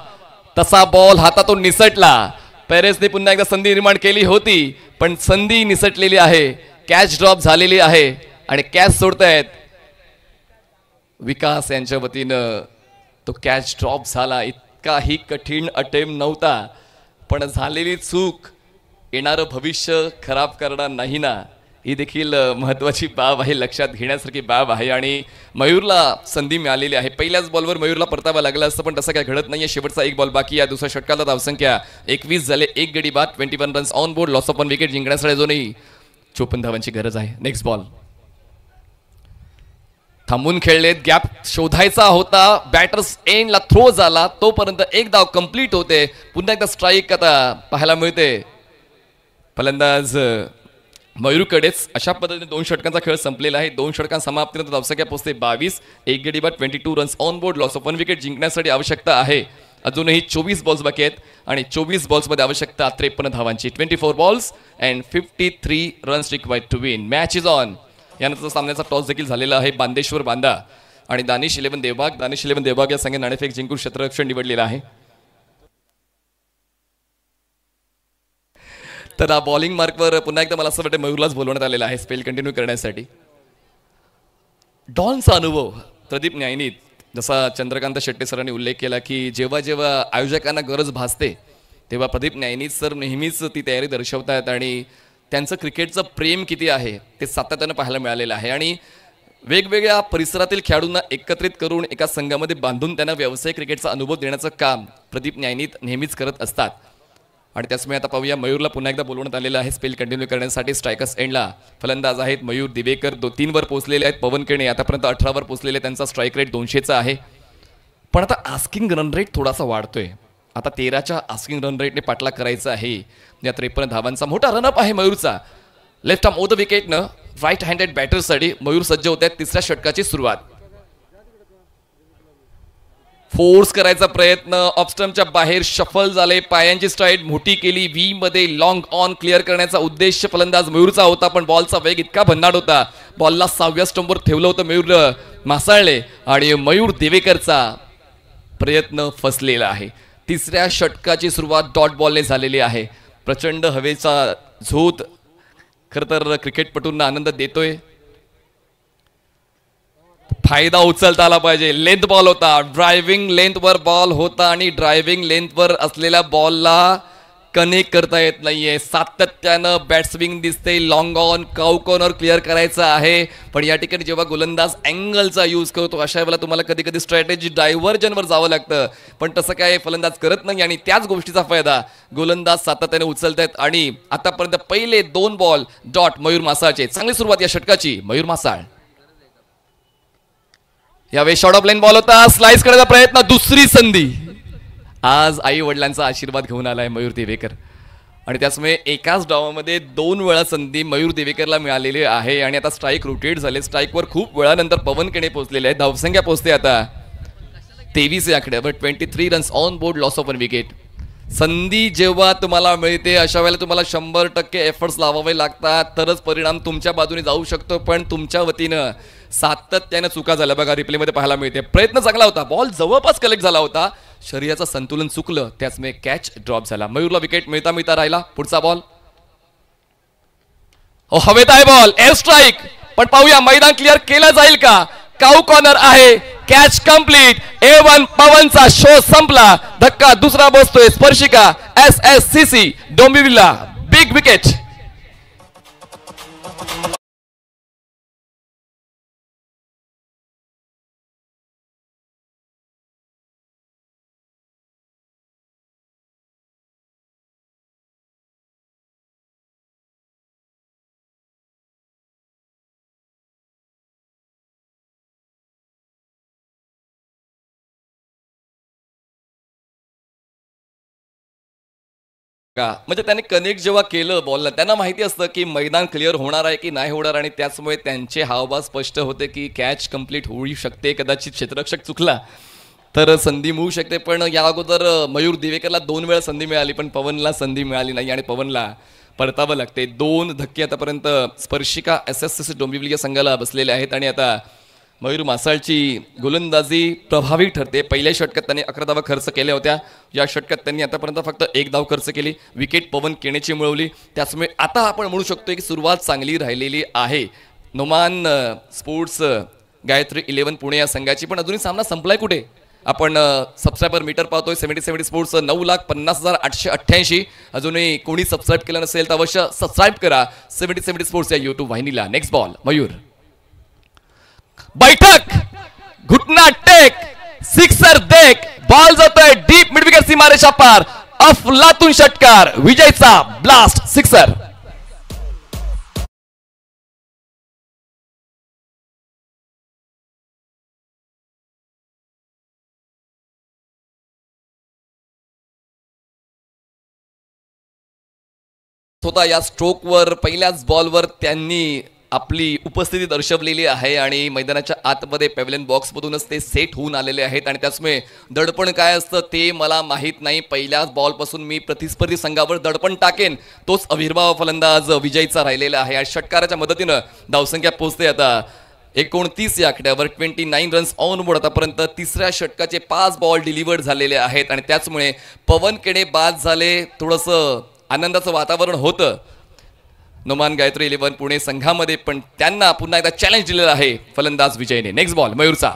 तसा बॉल हातातून निसटला. पॅरिसने पुन्हा एकदा संधी निर्माण केली होती पण संधी निसटलेली आहे. कॅच ड्रॉप झालेली आहे आणि कॅच सोडतायत विकास यांच्या वतीनं. तो कॅच ड्रॉप झाला. इतकाही कठीण अटेम्प्ट नव्हता पण झालेली चूक येणारं भविष्य खराब करणार नाही ना, ही देखील महत्त्वाची बाब आहे, लक्षात घेण्यासारखी बाब आहे. आणि मयूरला संधी मिळालेली आहे. पहिल्याच बॉलवर मयूरला परतावा लागला असतं पण तसं काय घडत नाहीये. शेवटचा 1 बॉल बाकी आहे. दुसऱ्या षटकाला धावसंख्या 21 झाले. 1 गडी बाद, 21 runs on board. Loss of 1 wicket जिंकण्यासाठी अजूनही 54 धावांची गरज आहे. नेक्स्ट बॉल थांबून खेळलेत. गॅप शोधायचा होता. बॅटर्स एंडला थ्रो झाला तोपर्यंत 1 धाव कंप्लीट होते. पुन्हा एकदा स्ट्राईक आता पाहायला मिळते फलंदाज मयूरकडेच. अशा पद्धतीने 2 षटकांचा खेळ संपलेला आहे. 2 षटकां समाप्तीनंतर धावसंख्या पोहोचते 22. 1 गडी बाद, 22 runs on board. Loss of 1 wicket जिंकण्यासाठी आवश्यकता आहे अजूनही 24 बॉल्स बाकी आहेत आणि 24 बॉल्समध्ये आवश्यकता 53 धावांची. 24 balls and 53 runs required to win. Match is on. यानंतर सामन्याचा टॉस देखील झालेला आहे. बांदेश्वर बांदा आणि दानिश 11 देवबाग. दानिश 11 देवबाग या संघाने नाणेफेक जिंकून क्षेत्ररक्षण निवडलेलं आहे. तर बॉलिंग मार्कवर पुन्हा एकदा मला असं वाटतं मयूरलाच बोलवण्यात आलेलं आहे स्पेल कंटिन्यू करण्यासाठी. डॉनचा अनुभव प्रदीप न्यायनीत जसा चंद्रकांत शेट्टे सरांनी उल्लेख केला की जेव्हा जेव्हा आयोजकांना गरज भासते तेव्हा प्रदीप न्यायनीत सर नेहमीच ती तयारी दर्शवतात आणि त्यांचं क्रिकेटचं प्रेम किती आहे ते सातत्यानं पाहायला मिळालेलं आहे. आणि वेगवेगळ्या परिसरातील खेळाडूंना एकत्रित करून एका संघामध्ये बांधून त्यांना व्यावसायिक क्रिकेटचा अनुभव देण्याचं काम प्रदीप न्यायनीत नेहमीच करत असतात. आणि त्याचमुळे आता पाहूया मयूरला पुन्हा एकदा बोलवण्यात आलेलं आहे स्पेल कंटिन्यू करण्यासाठी. स्ट्रायकर्स एंडला फलंदाज आहेत मयूर दिवेकर. 3 वर पोहोचलेले आहेत. पवन केणे आतापर्यंत 18 वर पोहोचलेले. त्यांचा स्ट्राईक रेट 200चा आहे. पण आता आस्किंग रन रेट थोडासा वाढतोय. आता 13च्या आस्किंग रन रेटने पाठलाग करायचा आहे. या 53 धावांचा मोठा रनअप आहे मयूरचा. लेफ्ट आर्म ओव्हर द विकेटनं राईट हँडेड बॅटर्ससाठी मयूर सज्ज होत आहेत. 3ऱ्या षटकाची सुरुवात. फोर्स करायचा प्रयत्न. ऑफस्टम्पच्या बाहेर शफल झाले. पायांची स्ट्राईड मोठी केली. व्ही मध्ये लॉंग ऑन क्लिअर करण्याचा उद्देश फलंदाज मयूरचा होता पण बॉलचा वेग इतका भन्नाट होता बॉलला 6व्या स्टंपवर ठेवलं होतं. मयूर मासाळले आणि मयूर देवेकरचा प्रयत्न फसलेला आहे. 3ऱ्या षटकाची सुरुवात डॉट बॉलने झालेली आहे. प्रचंड हवेचा झोत खरं तर क्रिकेटपटूंना आनंद देतोय. फायदा उचलता आला पाहिजे. लेंथ बॉल होता. ड्रायव्हिंग लेंथवर बॉल होता आणि ड्रायव्हिंग लेंथवर असलेल्या बॉलला कनेक्ट करता येत नाहीये. सातत्यानं बॅट्सविंग दिसते. Long on cow corner clear करायचा आहे पण या ठिकाणी जेव्हा गोलंदाज अँगलचा यूज करतो अशा वेळेला तुम्हाला कधी कधी स्ट्रॅटेजी डायव्हर्जनवर जावं लागतं पण तसं काय फलंदाज करत नाही आणि त्याच गोष्टीचा फायदा गोलंदाज सातत्याने उचलत आहेत. आणि आतापर्यंत पहिले 2 बॉल डॉट मयूर मासाळचे. चांगली सुरुवात या षटकाची. मयूर मासाळ यावेळी शॉर्ट ऑफ लाईन बॉल होता. स्लाइस करायचा प्रयत्न. दुसरी संधी. आज आई वडिलांचा आशीर्वाद घेऊन आलाय मयूर देवेकर आणि त्याचमुळे एकाच डावामध्ये 2 वेळा संधी मयूर देवेकरला मिळालेली आहे. आणि आता स्ट्राईक रोटेट झाले. स्ट्राईकवर खूप वेळानंतर पवन केणे पोहोचलेले आहेत. धावसंख्या पोहोचते आता 23 या आकड्यावर. 23 runs on board. Loss of 1 wicket. संधी जेव्हा तुम्हाला मिळते अशा वेळेला तुम्हाला 100% एफर्ट्स लावावे लागतात तरच परिणाम तुमच्या बाजूने जाऊ शकतो पण तुमच्या वतीनं सातत्यानं चुका झाल्या. बघा रिप्लेमध्ये पाहायला मिळते. प्रयत्न चांगला होता. बॉल जवळपास कलेक्ट झाला होता. शरीराचं संतुलन चुकलं त्याचमुळे कॅच ड्रॉप झाला. मयूरला विकेट मिळता राहिला. पुढचा बॉल हवेत आहे. बॉल एअर स्ट्राईक पण पाहूया मैदान क्लिअर केलं जाईल का. काउ कॉर्नर आहे. Catch complete. A1 पवनचा शो संपला. धक्का दुसरा बसतोय. स्पर्शिका SSCC डोंबिवलीला. Big wicket. का म्हणजे त्याने कनेक्ट जेव्हा केलं बॉलला, त्यांना माहिती असतं की मैदान क्लिअर होणार आहे की नाही होणार, आणि त्याचमुळे त्यांचे हावभाव स्पष्ट होते की कॅच कंप्लीट होऊ शकते, कदाचित क्षेत्ररक्षक चुकला तर संधी मिळू शकते. पण या अगोदर मयूर दिवेकरला 2 वेळा संधी मिळाली, पण पवनला संधी मिळाली नाही आणि पवनला परतावं लागते. 2 धक्के आतापर्यंत स्पर्शिका SSC डोंबिवली या संघाला बसलेले आहेत. आणि आता मयूर मासाळची गोलंदाजी प्रभावी ठरते. पहिल्या षटकात त्यांनी 11 धावा खर्च केल्या होत्या, या षटकात त्यांनी आतापर्यंत फक्त 1 धाव खर्च केली, विकेट पवन केणेची मिळवली. त्याचमुळे आता आपण म्हणू शकतो की सुरुवात चांगली राहिलेली आहे नोमान स्पोर्ट्स गायत्री 11 पुणे या संघाची. पण अजूनही सामना संपलाय कुठे? आपण सबस्क्रायबर मीटर पाहतोय 70 स्पोर्ट्स 9,50,888. अजूनही कोणी सबस्क्राईब केलं नसेल तर अवश्य सबस्क्राईब करा 70 स्पोर्ट्स या यूट्यूब वाहिनीला. नेक्स्ट बॉल मयूर, बैठक, घुटना टेक, सिक्सर देख, बॉल जातोय डीप मिडविकेट सीमारेषा पार, अफलातून षटकार, विजयचा ब्लास्ट सिक्सर. होता या स्ट्रोकवर, पहिल्याच बॉलवर त्यांनी आपली उपस्थिती दर्शवलेली आहे आणि मैदानाच्या आतमध्ये पॅव्हलियन बॉक्समधूनच ते सेट होऊन आलेले आहेत. आणि त्याचमुळे दडपण काय असतं ते मला माहीत नाही. पहिल्याच बॉलपासून मी प्रतिस्पर्धी संघावर दडपण टाकेन, तोच अविर्भाव फलंदाज विजयचा राहिलेला आहे. आणि षटकाराच्या मदतीनं धावसंख्या पोहोचते आता 29 या आकड्यावर. 29 रन्स ऑन बोर्ड. आतापर्यंत तिसऱ्या षटकाचे 5 बॉल डिलिव्हर्ड झालेले आहेत आणि त्याचमुळे पवन केणे बाद झाले. थोडंसं आनंदाचं वातावरण होतं नोमान गायत्री 11 पुणे संघामध्ये, पण त्यांना पुन्हा एकदा चॅलेंज दिलेलं आहे फलंदाज विजयने. नेक्स्ट बॉल मयूरचा,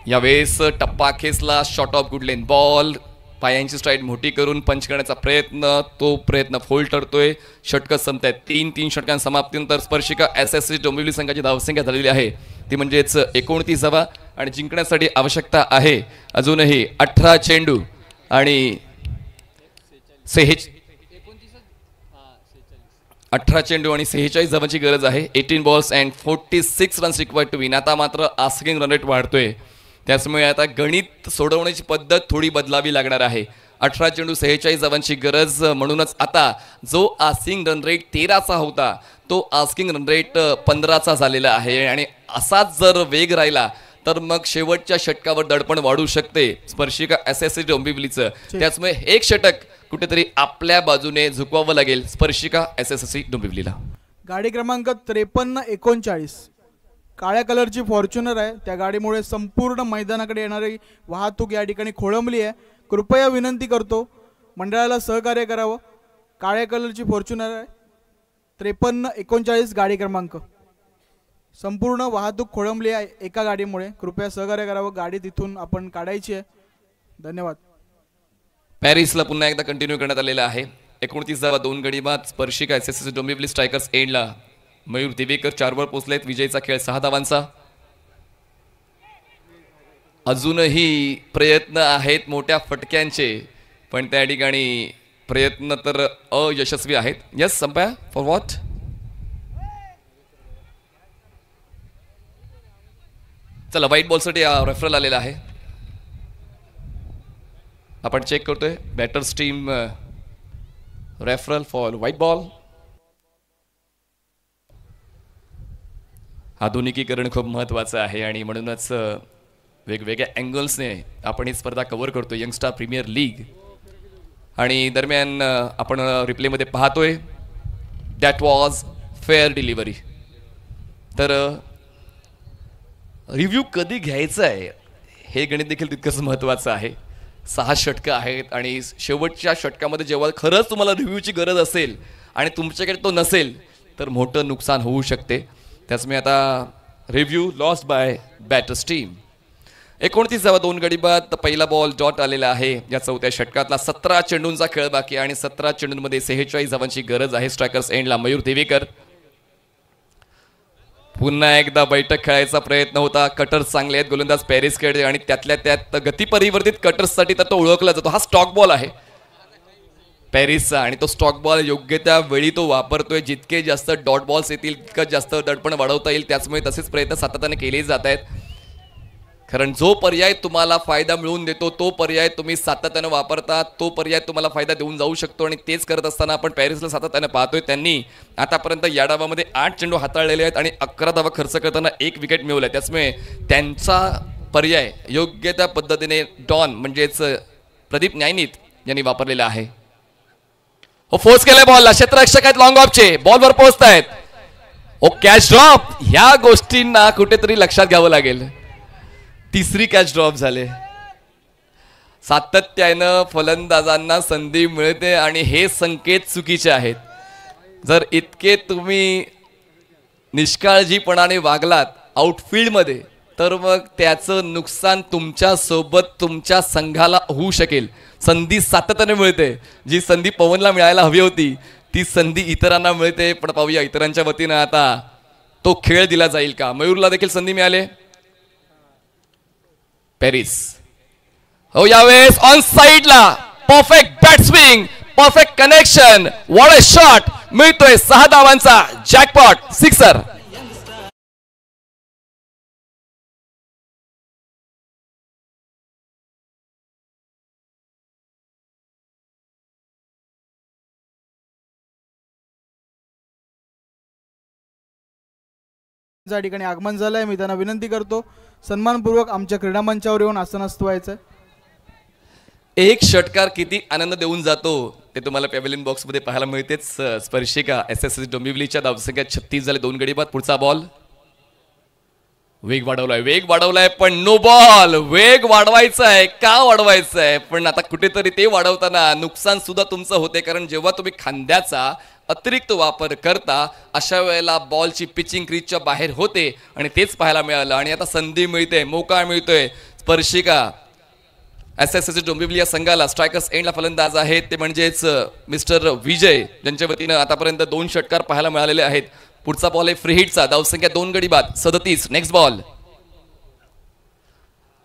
यावेळेस टप्पा खेचला, shot of good lane ball, पायांची स्ट्राईड मोठी करून पंच करण्याचा प्रयत्न, तो प्रयत्न फोल ठरतोय. षटकं संपतायत. 3 षटकांच्या समाप्तीनंतर स्पर्शिका SSC डोंबिवली संघाची धावसंख्या झालेली आहे ती म्हणजेच 29 धावा आणि जिंकण्यासाठी आवश्यकता आहे अजूनही 18 चेंडू आणि 18 चेंडू आणि 46 धावांची गरज आहे. 18 balls and 46 runs required to win. आता मात्र आस्किंग रन रेट वाढतोय, त्याचमुळे आता गणित सोडवण्याची पद्धत थोडी बदलावी लागणार आहे. 18 चेंडू 46 धावांची गरज, म्हणूनच आता जो आस्किंग रन रेट 13चा होता तो आस्किंग रन रेट 15चा झालेला आहे. आणि असाच जर वेग राहिला तर मग शेवटच्या षटकावर दडपण वाढू शकते स्पर्शिका SSC डोंबिवलीचं. त्याचमुळे एक षटक कुठेतरी आपल्या बाजूने झुकवावं लागेल स्पर्शिका SSC डोंबिवलीला. गाडी क्रमांक 5339 काळ्या कलरची फॉर्च्युनर आहे. त्या गाडीमुळे संपूर्ण मैदानाकडे येणारी वाहतूक या ठिकाणी खोळंबली आहे. कृपया विनंती करतो मंडळाला सहकार्य करावं. काळ्या कलरची फॉर्च्युनर आहे, 5339 गाडी क्रमांक. संपूर्ण वाहतूक खोळंबली आहे एका गाडीमुळे, कृपया सहकार्य करावं. गाडी तिथून आपण काढायची आहे. धन्यवाद. पॅरिसला पुन्हा एकदा कंटिन्यू करण्यात आलेला आहे. 29 धावा 2 गडी बाद. स्पर्शिका SSC डोंबिवली स्ट्रायकर्स एंडला मयूर दिवेकर 4 वर पोहोचलेत. विजयचा खेळ 6 धावांचा. अजूनही प्रयत्न आहेत मोठ्या फटक्यांचे, पण त्या ठिकाणी प्रयत्न तर अयशस्वी आहेत. यस संपया फॉर व्हॉट? चला व्हाईट बॉलसाठी रेफरल आलेला आहे, आपण चेक करतोय. Batters team referral for white ball. आधुनिकीकरण खूप महत्त्वाचं आहे आणि म्हणूनच वेगवेगळ्या अँगल्सने आपण ही स्पर्धा कव्हर करतो. यंगस्टार प्रीमियर लीग आणि दरम्यान आपण रिप्लेमध्ये पाहतोय दॅट वॉज फेअर डिलिव्हरी. तर रिव्ह्यू कधी घ्यायचा आहे हे गणित देखील तितकंच महत्त्वाचं आहे. 6 षटकं आहेत आणि शेवटच्या षटकामध्ये जेव्हा खरंच तुम्हाला रिव्ह्यूची गरज असेल आणि तुमच्याकडे तो नसेल तर मोठं नुकसान होऊ शकते. त्याचमुळे आता review lost by batters team. 29 धावा 2 गडी बाद. पहिला बॉल डॉट आलेला आहे या 4थ्या षटकातला. 17 चेंडूंचा खेळ बाकी आणि 17 चेंडूंमध्ये 46 धावांची गरज आहे स्ट्रायकर्स एंडला. मयूर देवेकर पुन्हा एकदा बैठक खेळायचा प्रयत्न होता. कटर्स चांगले आहेत गोलंदाज पॅरिस खेळते आणि त्यातल्या त्यात गती परिवर्तित कटर्ससाठी तर तो ओळखला जातो. हा स्टॉक बॉल आहे पॅरिसचा आणि तो स्टॉक बॉल योग्य त्या वेळी तो वापरतोय. जितके जास्त डॉट बॉल्स येतील तितकं जास्त दडपण वाढवता येईल. त्याचमुळे तसेच प्रयत्न सातत्याने केले जात आहेत. कारण जो पर्याय तुम्हाला फायदा मिळवून देतो तो पर्याय तुम्ही सातत्याने वापरता, तो पर्याय तुम्हाला फायदा देऊन जाऊ शकतो आणि तेच करत असताना आपण पॅरिसला सातत्याने पाहतोय. त्यांनी आतापर्यंत या डावामध्ये 8 चेंडू हाताळलेले आहेत आणि 11 धावा खर्च करताना 1 विकेट मिळवलाय. त्यामुळे त्यांचा पर्याय योग्य त्या पद्धतीने डॉन म्हणजेच प्रदीप न्यायनीत यांनी वापरलेला आहे. हो फोर्स केलाय बॉलला, क्षेत्ररक्षक आहेत लॉंग ऑफचे, बॉलवर पोहोचतायत. ओ कॅच ड्रॉप, ह्या गोष्टींना कुठेतरी लक्षात घ्यावं लागेल. तिसरी कॅच ड्रॉप झाले. सातत्यानं फलंदाजांना संधी मिळते आणि हे संकेत चुकीचे आहेत. जर इतके तुम्ही निष्काळजीपणाने वागलात आउटफील्डमध्ये तर मग त्याचं नुकसान तुमच्या सोबत तुमच्या संघाला होऊ शकेल. संधी सातत्याने मिळते, जी संधी पवनला मिळायला हवी होती ती संधी इतरांना मिळते. पण पाहूया इतरांच्या वतीनं आता तो खेळ दिला जाईल का. मयूरला देखील संधी मिळाली. पॅरिस हो यावेळेस ऑन साइडला perfect bat swing, perfect connection, what a shot. मिळतोय 6 धावांचा जॅकपॉट सिक्सर. या ठिकाणी आगमन झालंय. मी त्यांना विनंती करतो सन्मानपूर्वक आमच्या क्रीडा मंचावर येऊन आसनस्थ व्हायचं. एक षटकार किती आनंद देऊन जातो ते तुम्हाला पॅव्हेलियन बॉक्स मध्ये पाहायला मिळतेच. स्पर्शिका एसएससी डोंबिवलीच्या धावसंख्या 36 झाले, 2 गडी बाद. पुढचा बॉल वेग वाढवलाय पण नो बॉल. वेग वाढवायचा आहे का वाढवायचा आहे, पण आता कुठेतरी ते वाढवताना नुकसान सुद्धा तुमचं होते. कारण जेव्हा तुम्ही खांद्याचा अतिरिक्त वापर करता अशा वेळेला बॉलची पिचिंग क्रीजच्या बाहेर होते आणि तेच पाहायला मिळालं. आणि आता संधी मिळते, मोका मिळतोय. स्पर्शिका एसएससी डोंबिवली या संघाला स्ट्रायकर्स एंडला फलंदाज आहेत ते म्हणजेच मिस्टर विजय, ज्यांच्या वतीनं आतापर्यंत 2 षटकार पाहायला मिळालेले आहेत. पुढचा बॉल आहे फ्री हिटचा, धावसंख्या 2 गडी बाद 37. नेक्स्ट बॉल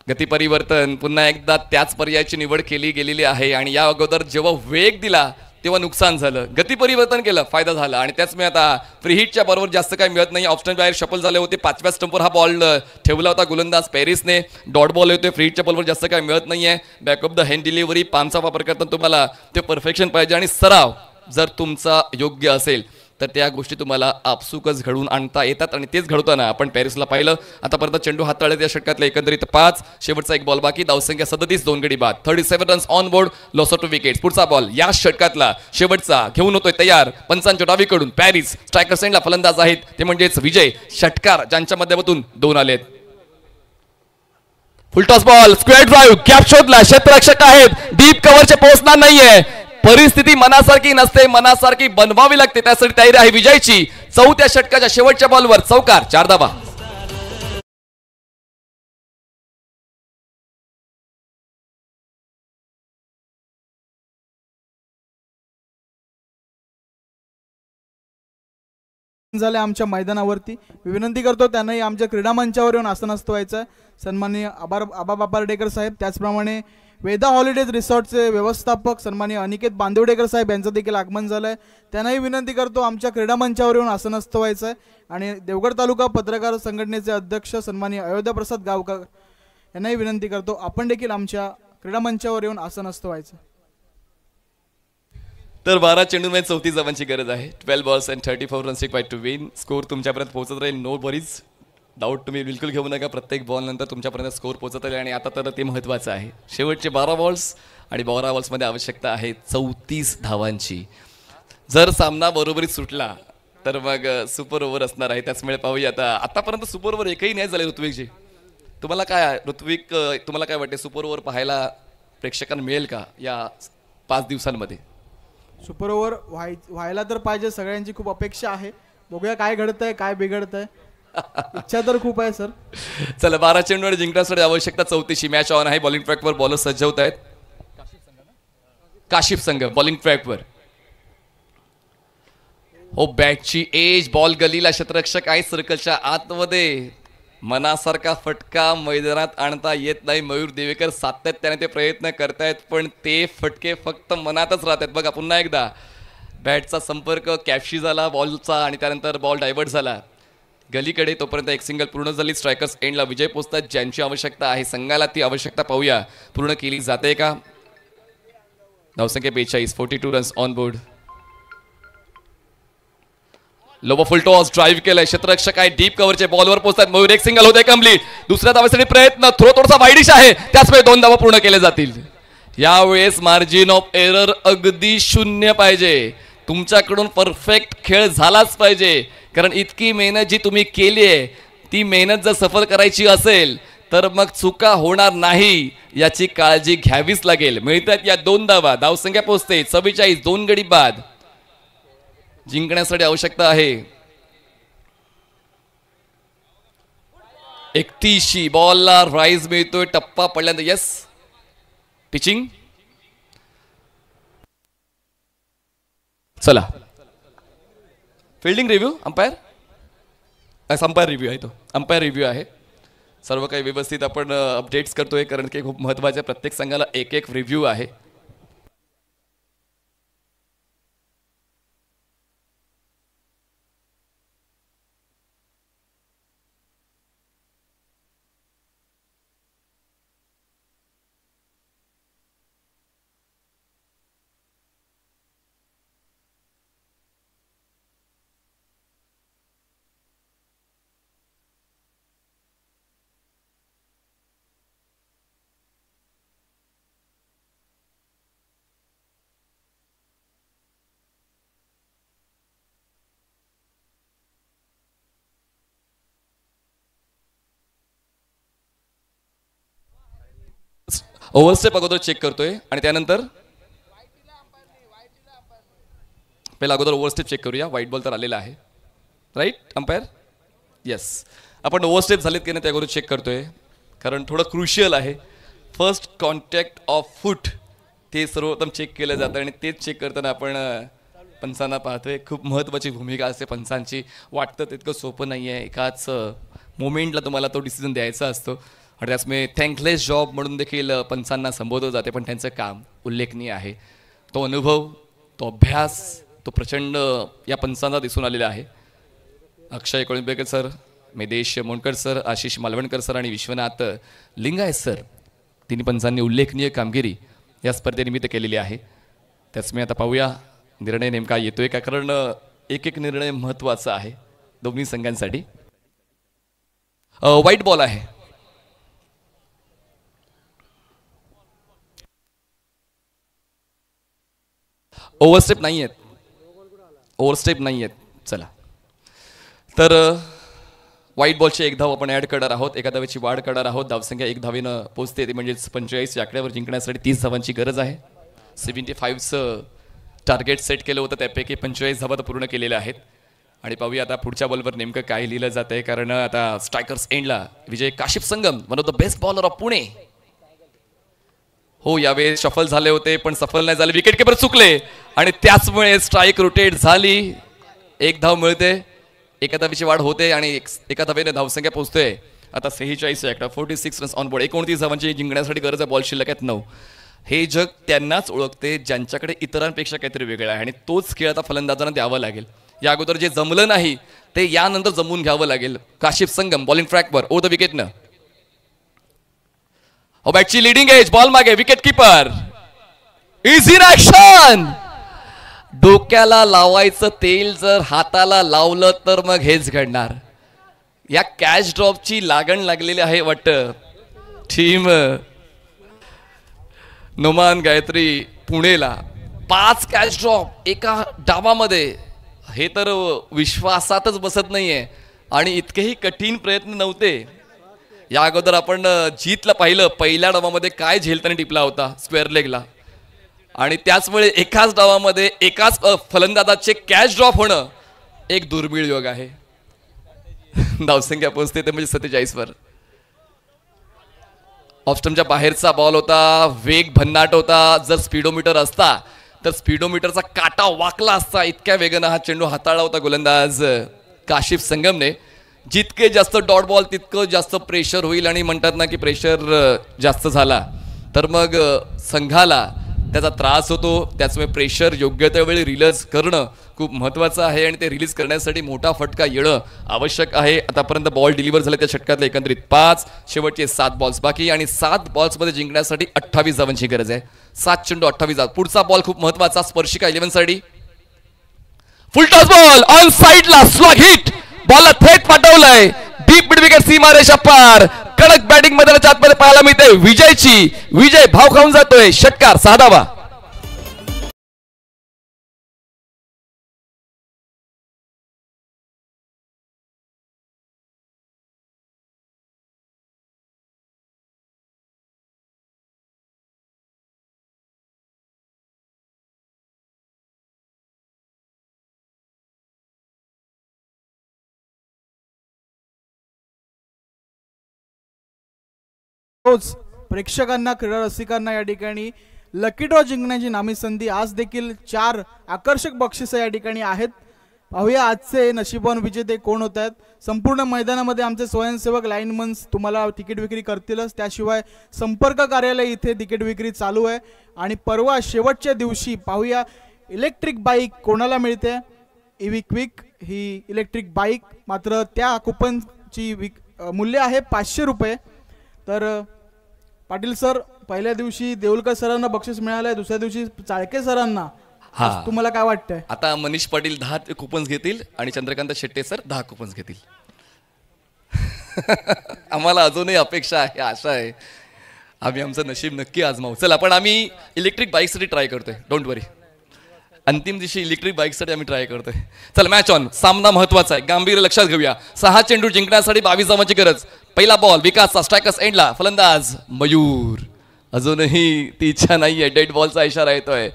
गती परिवर्तन, पुन्हा एकदा त्याच पर्यायाची निवड केली गेलेली आहे. आणि या अगोदर जेव्हा वेग दिला तेव्हा नुकसान झालं, गती परिवर्तन केलं फायदा झाला. आणि त्याचमुळे आता फ्री हिटच्या बरोबर जास्त काही मिळत नाही. ऑप्शन बाहेर शफल झाले होते, 5व्या स्टंपवर हा बॉल ठेवला होता गोलंदाज पॅरिसने. डॉट बॉल येतोय, फ्री हिटच्या बॉलवर जास्त काही मिळत नाहीये. Back of the hand delivery, पामचा वापर करताना तुम्हाला ते परफेक्शन पाहिजे आणि सराव जर तुमचा योग्य असेल तर त्या गोष्टी तुम्हाला आपसुकच घडवून आणता येतात आणि तेच घडवताना आपण पॅरिसला पाहिलं. आतापर्यंत चेंडू हाताळले त्या षटकातले एकंदरीत 5, शेवटचा 1 बॉल बाकी, धावसंख्या 37, 2 गडी बाद, 37 runs on board, loss of 2 wickets. पुढचा बॉल या षटकातला शेवटचा घेऊन होतोय तयार पंचांच्या डावीकडून. पॅरिस स्ट्रायकर सेंडला फलंदाज आहेत ते म्हणजेच विजय. षटकार ज्यांच्या माध्यमातून 2 आलेत. Full toss ball, square drive, gap शोधला, क्षेत्ररक्षक आहेत, डीप कव्हरचे पोहोचणार नाहीये. परिस्थिती मनासारखी नसते, मनासारखी बनवावी लागते, त्यासाठी तयारी आहे विजयची. 4थ्या षटकाच्या शेवटच्या बॉलवर चौकार, 4 धावा. झाले आमच्या मैदानावरती. मी विनंती करतो त्यांनाही आमच्या क्रीडा मंचावर येऊन आसनस्थ व्हायचं. सन्माननीय आबा बापार्डेकर साहेब, त्याचप्रमाणे वेदा हॉलिडेज रिसॉर्टचे व्यवस्थापक सन्माननीय अनिकेत बांदिवडेकर साहेब यांचं देखील आगमन झालं आहे. त्यांनाही विनंती करतो आमच्या क्रीडा मंचावर येऊन आसनस्थ व्हायचं आहे. आणि देवगड तालुका पत्रकार संघटनेचे अध्यक्ष सन्माननीय अयोध्याप्रसाद गावकर यांनाही विनंती करतो आपण देखील आमच्या क्रीडा मंचावर येऊन आसनस्थ व्हायचं. तर 12 चेंडूंमध्ये 34 धावांची गरज आहे. 12 balls and 34 runs required to win. Score तुमच्यापर्यंत पोहोचत राहील, नो वरीज, डाऊट तुम्ही बिलकुल घेऊ नका. प्रत्येक बॉल नंतर तुमच्यापर्यंत स्कोर पोहोचत राहील आणि आता तर ते महत्त्वाचं आहे. शेवटचे 12 बॉल्स आणि 12 बॉल्समध्ये आवश्यकता आहे 34 धावांची. जर सामना बरोबरीत सुटला तर मग सुपर ओव्हर असणार आहे. त्याचमुळे पाहूया आतापर्यंत सुपर ओव्हर एकही नाही झाले. ऋत्विकजी तुम्हाला काय तुम्हाला काय वाटते, सुपर ओव्हर पाहायला प्रेक्षकांना मिळेल का या 5 दिवसांमध्ये? सुपर ओव्हर व्हायला तर पाहिजे, सगळ्यांची खूप अपेक्षा आहे. बघूया काय घडतंय काय बिघडतंय. इच्छा तर खूप आहे सर. चला 12 चेंडूवर जिंकण्यासाठी आवश्यकता 34. मॅच ऑन आहे. बॉलिंग ट्रॅकवर बॉलर सज्ज होत आहेत. काशिफ संघ बॉलिंग ट्रॅकवर. हो बॅटची एज, बॉल गलीला, क्षेत्ररक्षक आहे सर्कलच्या आतमध्ये. मनासारखा फटका मैदानात आणता येत नाही. मयूर देवेकर सातत्याने ते प्रयत्न करतायत पण ते फटके फक्त मनातच राहतात. बघा पुन्हा एकदा बॅटचा संपर्क कॅपशी झाला बॉलचा आणि त्यानंतर बॉल डायव्हर्ट झाला. गलीकडे. तोपर्यंत एक सिंगल पूर्ण झाली. स्ट्रायकर्स एंडला विजय पोचतात. ज्यांची आवश्यकता आहे संघाला ती आवश्यकता पाहूया पूर्ण केली जाते का. धावसंख्या 42, 42 runs on board. Lobo full toss drive केलंय. क्षेत्ररक्षक आहे. डीप कव्हरचे बॉलवर पोहोचतात. मयूर एक सिंगल होते कंप्लीट. दुसऱ्या धावेसाठी प्रयत्न. थ्रो थोडासा वाईडिश आहे. त्याचमुळे 2 धावा पूर्ण केले जातील. यावेळेस मार्जिन ऑफ एरर अगदी 0 पाहिजे. तुमच्याकडून परफेक्ट खेळ झालाच पाहिजे. कारण इतकी मेहनत जी तुम्ही केली आहे ती मेहनत जर सफल करायची असेल तर मग चुका होणार नाही याची काळजी घ्यावीच लागेल. मिळतात या 2 धावा. धावसंख्या पोहोचते 44. 2 गडी बाद. जिंकण्यासाठी आवश्यकता आहे 31. बॉलला राईज मिळतोय. टप्पा पडल्यानंतर यस पिचिंग. चला फिल्डिंग रिव्ह्यू. अंपायर रिव्ह्यू आहे. तो अंपायर रिव्ह्यू आहे. सर्व काही व्यवस्थित आपण अपडेट्स करतोय कारण की खूप महत्त्वाचे प्रत्येक संघाला एक एक रिव्ह्यू आहे. ओव्हरस्टेप अगोदर चेक करतोय आणि त्यानंतर पहिला अगोदर ओव्हरस्टेप चेक करूया. व्हाईट बॉल तर आलेला आहे. Right umpire. येस आपण ओव्हरस्टेप झालेत की नाही ते अगोदर चेक करतोय कारण थोडं क्रुशियल आहे. फर्स्ट कॉन्टॅक्ट ऑफ फूट ते सर्वप्रथम चेक केलं जातं आणि तेच चेक करताना आपण पंचांना पाहतोय. खूप महत्त्वाची भूमिका असते पंचांची. वाटतं तितकं सोपं नाही आहे. एकाच मोमेंटला तुम्हाला तो डिसिजन द्यायचा असतो आणि त्याचमुळे थँकलेस जॉब म्हणून देखील पंचांना संबोधलं जाते. पण त्यांचं काम उल्लेखनीय आहे. तो अनुभव, तो अभ्यास, तो प्रचंड या पंचांना दिसून आलेला आहे. Akshay Kolambekar sir, Medesh Mondkar sir, Ashish Malvankar sir आणि विश्वनाथ लिंगायत सर तिन्ही पंचांनी उल्लेखनीय कामगिरी या स्पर्धेनिमित्त केलेली आहे. त्याचमुळे आता पाहूया निर्णय नेमका येतोय का. कारण एक एक निर्णय महत्त्वाचा आहे दोन्ही संघांसाठी. व्हाईट बॉल आहे. ओव्हरस्टेप नाही आहेत. ओव्हरस्टेप नाही आहेत. चला तर व्हाईट बॉलचे 1 धाव आपण ॲड करणार आहोत. एका धावेची वाढ करणार आहोत. धावसंख्या 1 धावेनं पोहोचते. ते म्हणजेच 45 या आकड्यावर जिंकण्यासाठी 30 धावांची गरज आहे. 75चं टार्गेट सेट केलं होतं त्यापैकी 45 धावा तर पूर्ण केलेल्या आहेत. आणि पाहूया आता पुढच्या बॉलवर नेमकं काय लिहिलं जात आहे. कारण आता स्ट्रायकर्स एंडला Vijay Kashif Sangam, one of the best bowler of Pune. हो यावेळेस सफल झाले होते पण सफल नाही झाले. विकेट किपर चुकले आणि त्याचमुळे स्ट्राईक रोटेट झाली. 1 धाव मिळते. एका धावेची वाढ होते आणि एका धावेने धावसंख्या पोहोचतोय आता 46 या 46 रन्स ऑन बोर्ड. 29 धावांची जिंकण्यासाठी गरज आहे. बॉल शिल्लक आहेत 9. हे जग त्यांनाच ओळखते ज्यांच्याकडे इतरांपेक्षा काहीतरी वेगळं आहे आणि तोच खेळ आता फलंदाजांना द्यावा लागेल. या अगोदर जे जमलं नाही ते यानंतर जमून घ्यावं लागेल. काशिफ संगम बॉलिंग ट्रॅकवर ओव्हर द विकेटनं. बॅटची लिडिंग एज. बॉल मागे. Wicket keeper is in action. डोक्याला लावायचं तेल जर हाताला लावलं तर मग हेच घडणार. या कॅच ड्रॉपची लागण लागलेली आहे वाटतं टीम नोमान गायत्री पुणेला. 5 कॅच ड्रॉप एका डावामध्ये. हे तर विश्वासातच बसत नाहीये आणि इतकेही कठीण प्रयत्न नव्हते. या अगोदर आपण जीतला पाहिलं. पहिल्या डावामध्ये काय झेलताना टिपला होता स्क्वेअर लेगला आणि त्याचमुळे एकाच डावामध्ये एकाच फलंदाजाचे कॅच ड्रॉप होणं एक दुर्मिळ योग आहे. धावसंख्या पोहोचते ते म्हणजे 47 वर. ऑफस्टमच्या बाहेरचा बॉल होता. वेग भन्नाट होता. जर स्पीडोमीटर असता तर स्पीडोमीटरचा काटा वाकला असता. इतक्या वेगानं हा चेंडू हाताळला होता गोलंदाज काशिफ संगमने. जितके जास्त डॉट बॉल तितकं जास्त प्रेशर होईल आणि म्हणतात ना की प्रेशर जास्त झाला तर मग संघाला त्याचा त्रास होतो, त्याचमुळे प्रेशर योग्य त्या वेळी रिलीज करणं खूप महत्त्वाचं आहे आणि ते रिलीज करण्यासाठी मोठा फटका येणं आवश्यक आहे. आतापर्यंत बॉल डिलिव्हर झाले त्या षटकातले एकंदरीत 5, शेवटचे 7 बॉल्स बाकी आणि 7 बॉल्समध्ये जिंकण्यासाठी 28 धावांची गरज आहे. 7 चेंडू 28 धावा. पुढचा बॉल खूप महत्त्वाचा स्पर्शिका 11 साठी फुल टॉस बॉल ऑन साइडला स्लॉग हिट, बॉलला थेट पाठवलंय डीप मिड विकेट सीमारेषा पार. कडक बॅटिंग मैदानाच्या आतमध्ये पाहायला मिळते विजयची. विजय भाव खाऊन जातोय. षटकार 6 धावा. रोज प्रेक्षकांना, क्रीडा रसिकांना या ठिकाणी लकी ड्रॉ जिंकण्याची नामी संधी. आज देखील 4 आकर्षक बक्षिसं या ठिकाणी आहेत. पाहूया आजचे नशीबवान विजेते कोण होत आहेत. संपूर्ण मैदानामध्ये आमचे स्वयंसेवक लाईनमन्स तुम्हाला तिकीट विक्री करतीलच, त्याशिवाय संपर्क कार्यालय इथे तिकीट विक्री चालू आहे. आणि परवा शेवटच्या दिवशी पाहूया इलेक्ट्रिक बाईक कोणाला मिळते. EV क्विक ही इलेक्ट्रिक बाईक, मात्र त्या कुपनची मूल्य आहे 500 रुपये. तर पाटील सर, पहिल्या दिवशी देऊलकर सरांना बक्षीस मिळालंय, दुसऱ्या दिवशी चाळके सरांना. तुम्हाला काय वाटतंय? आता मनीष पाटील 10 कुपन्स घेतील आणि चंद्रकांत शेट्टे सर 10 कुपन्स घेतील. आम्हाला अजूनही अपेक्षा आहे, आशा आहे. आम्ही आमचं नशीब नक्की आजमावू. चला, पण आम्ही इलेक्ट्रिक बाईकसाठी ट्राय करतोय. डोंट वरी, अंतिम दिवशी इलेक्ट्रिक बाईकसाठी आम्ही ट्राय करतोय. चल, मॅच ऑन. सामना महत्वाचा आहे, गांभीर्य लक्षात घेऊया. 6 चेंडू जिंकण्यासाठी 22 धावांची गरज. पहिला बॉल विकासचा, स्ट्रायकर्स एंडला. फलंदाज मयूर. अजूनही ती इच्छा नाहीये, डेड बॉलचा इशारा येतोय.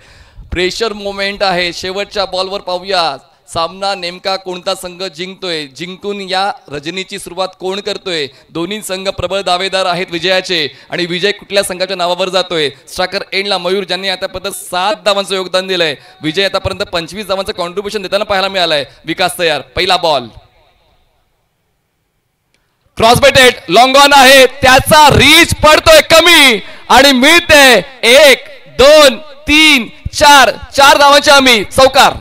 प्रेशर मोमेंट आहे. शेवटच्या बॉलवर पाहूया सामना नेमका कोणता संघ जिंकतोय, जिंकून या रजनीची सुरुवात कोण करतोय. दोन्ही संघ प्रबळ दावेदार आहेत विजयाचे आणि विजय कुठल्या संघाच्या नावावर जातोय. स्ट्रायकर एंडला मयूर, ज्यांनी आतापर्यंत 7 धावांचं योगदान दिलंय. विजय आतापर्यंत 25 धावांचं कॉन्ट्रीब्युशन देताना पाहायला मिळालंय. विकास तयार. पहिला बॉल क्रॉस बेटेड, लॉंग ऑन आहे, त्याचा रीच पडतोय कमी आणि मिळते 1, 2, 3, 4 धावांची आम्ही. चौकार.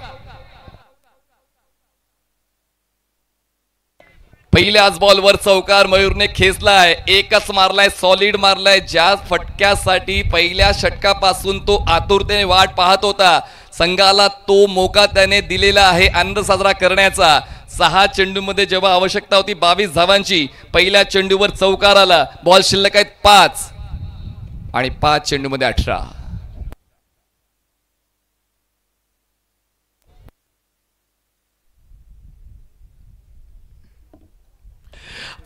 पहिल्याच बॉलवर चौकार मयूरने खेचलाय. एकच मारलाय, सॉलिड मारलाय. ज्या फटक्यासाठी पहिल्या षटकापासून तो आतुरतेने वाट पाहत होता, संघाला तो मोका त्याने दिलेला आहे आनंद साजरा करण्याचा. 6 चेंडूमध्ये जेव्हा आवश्यकता होती 22 धावांची, पहिल्या चेंडूवर चौकार आला. बॉल शिल्लक आहेत 5 आणि 5 चेंडूमध्ये 18.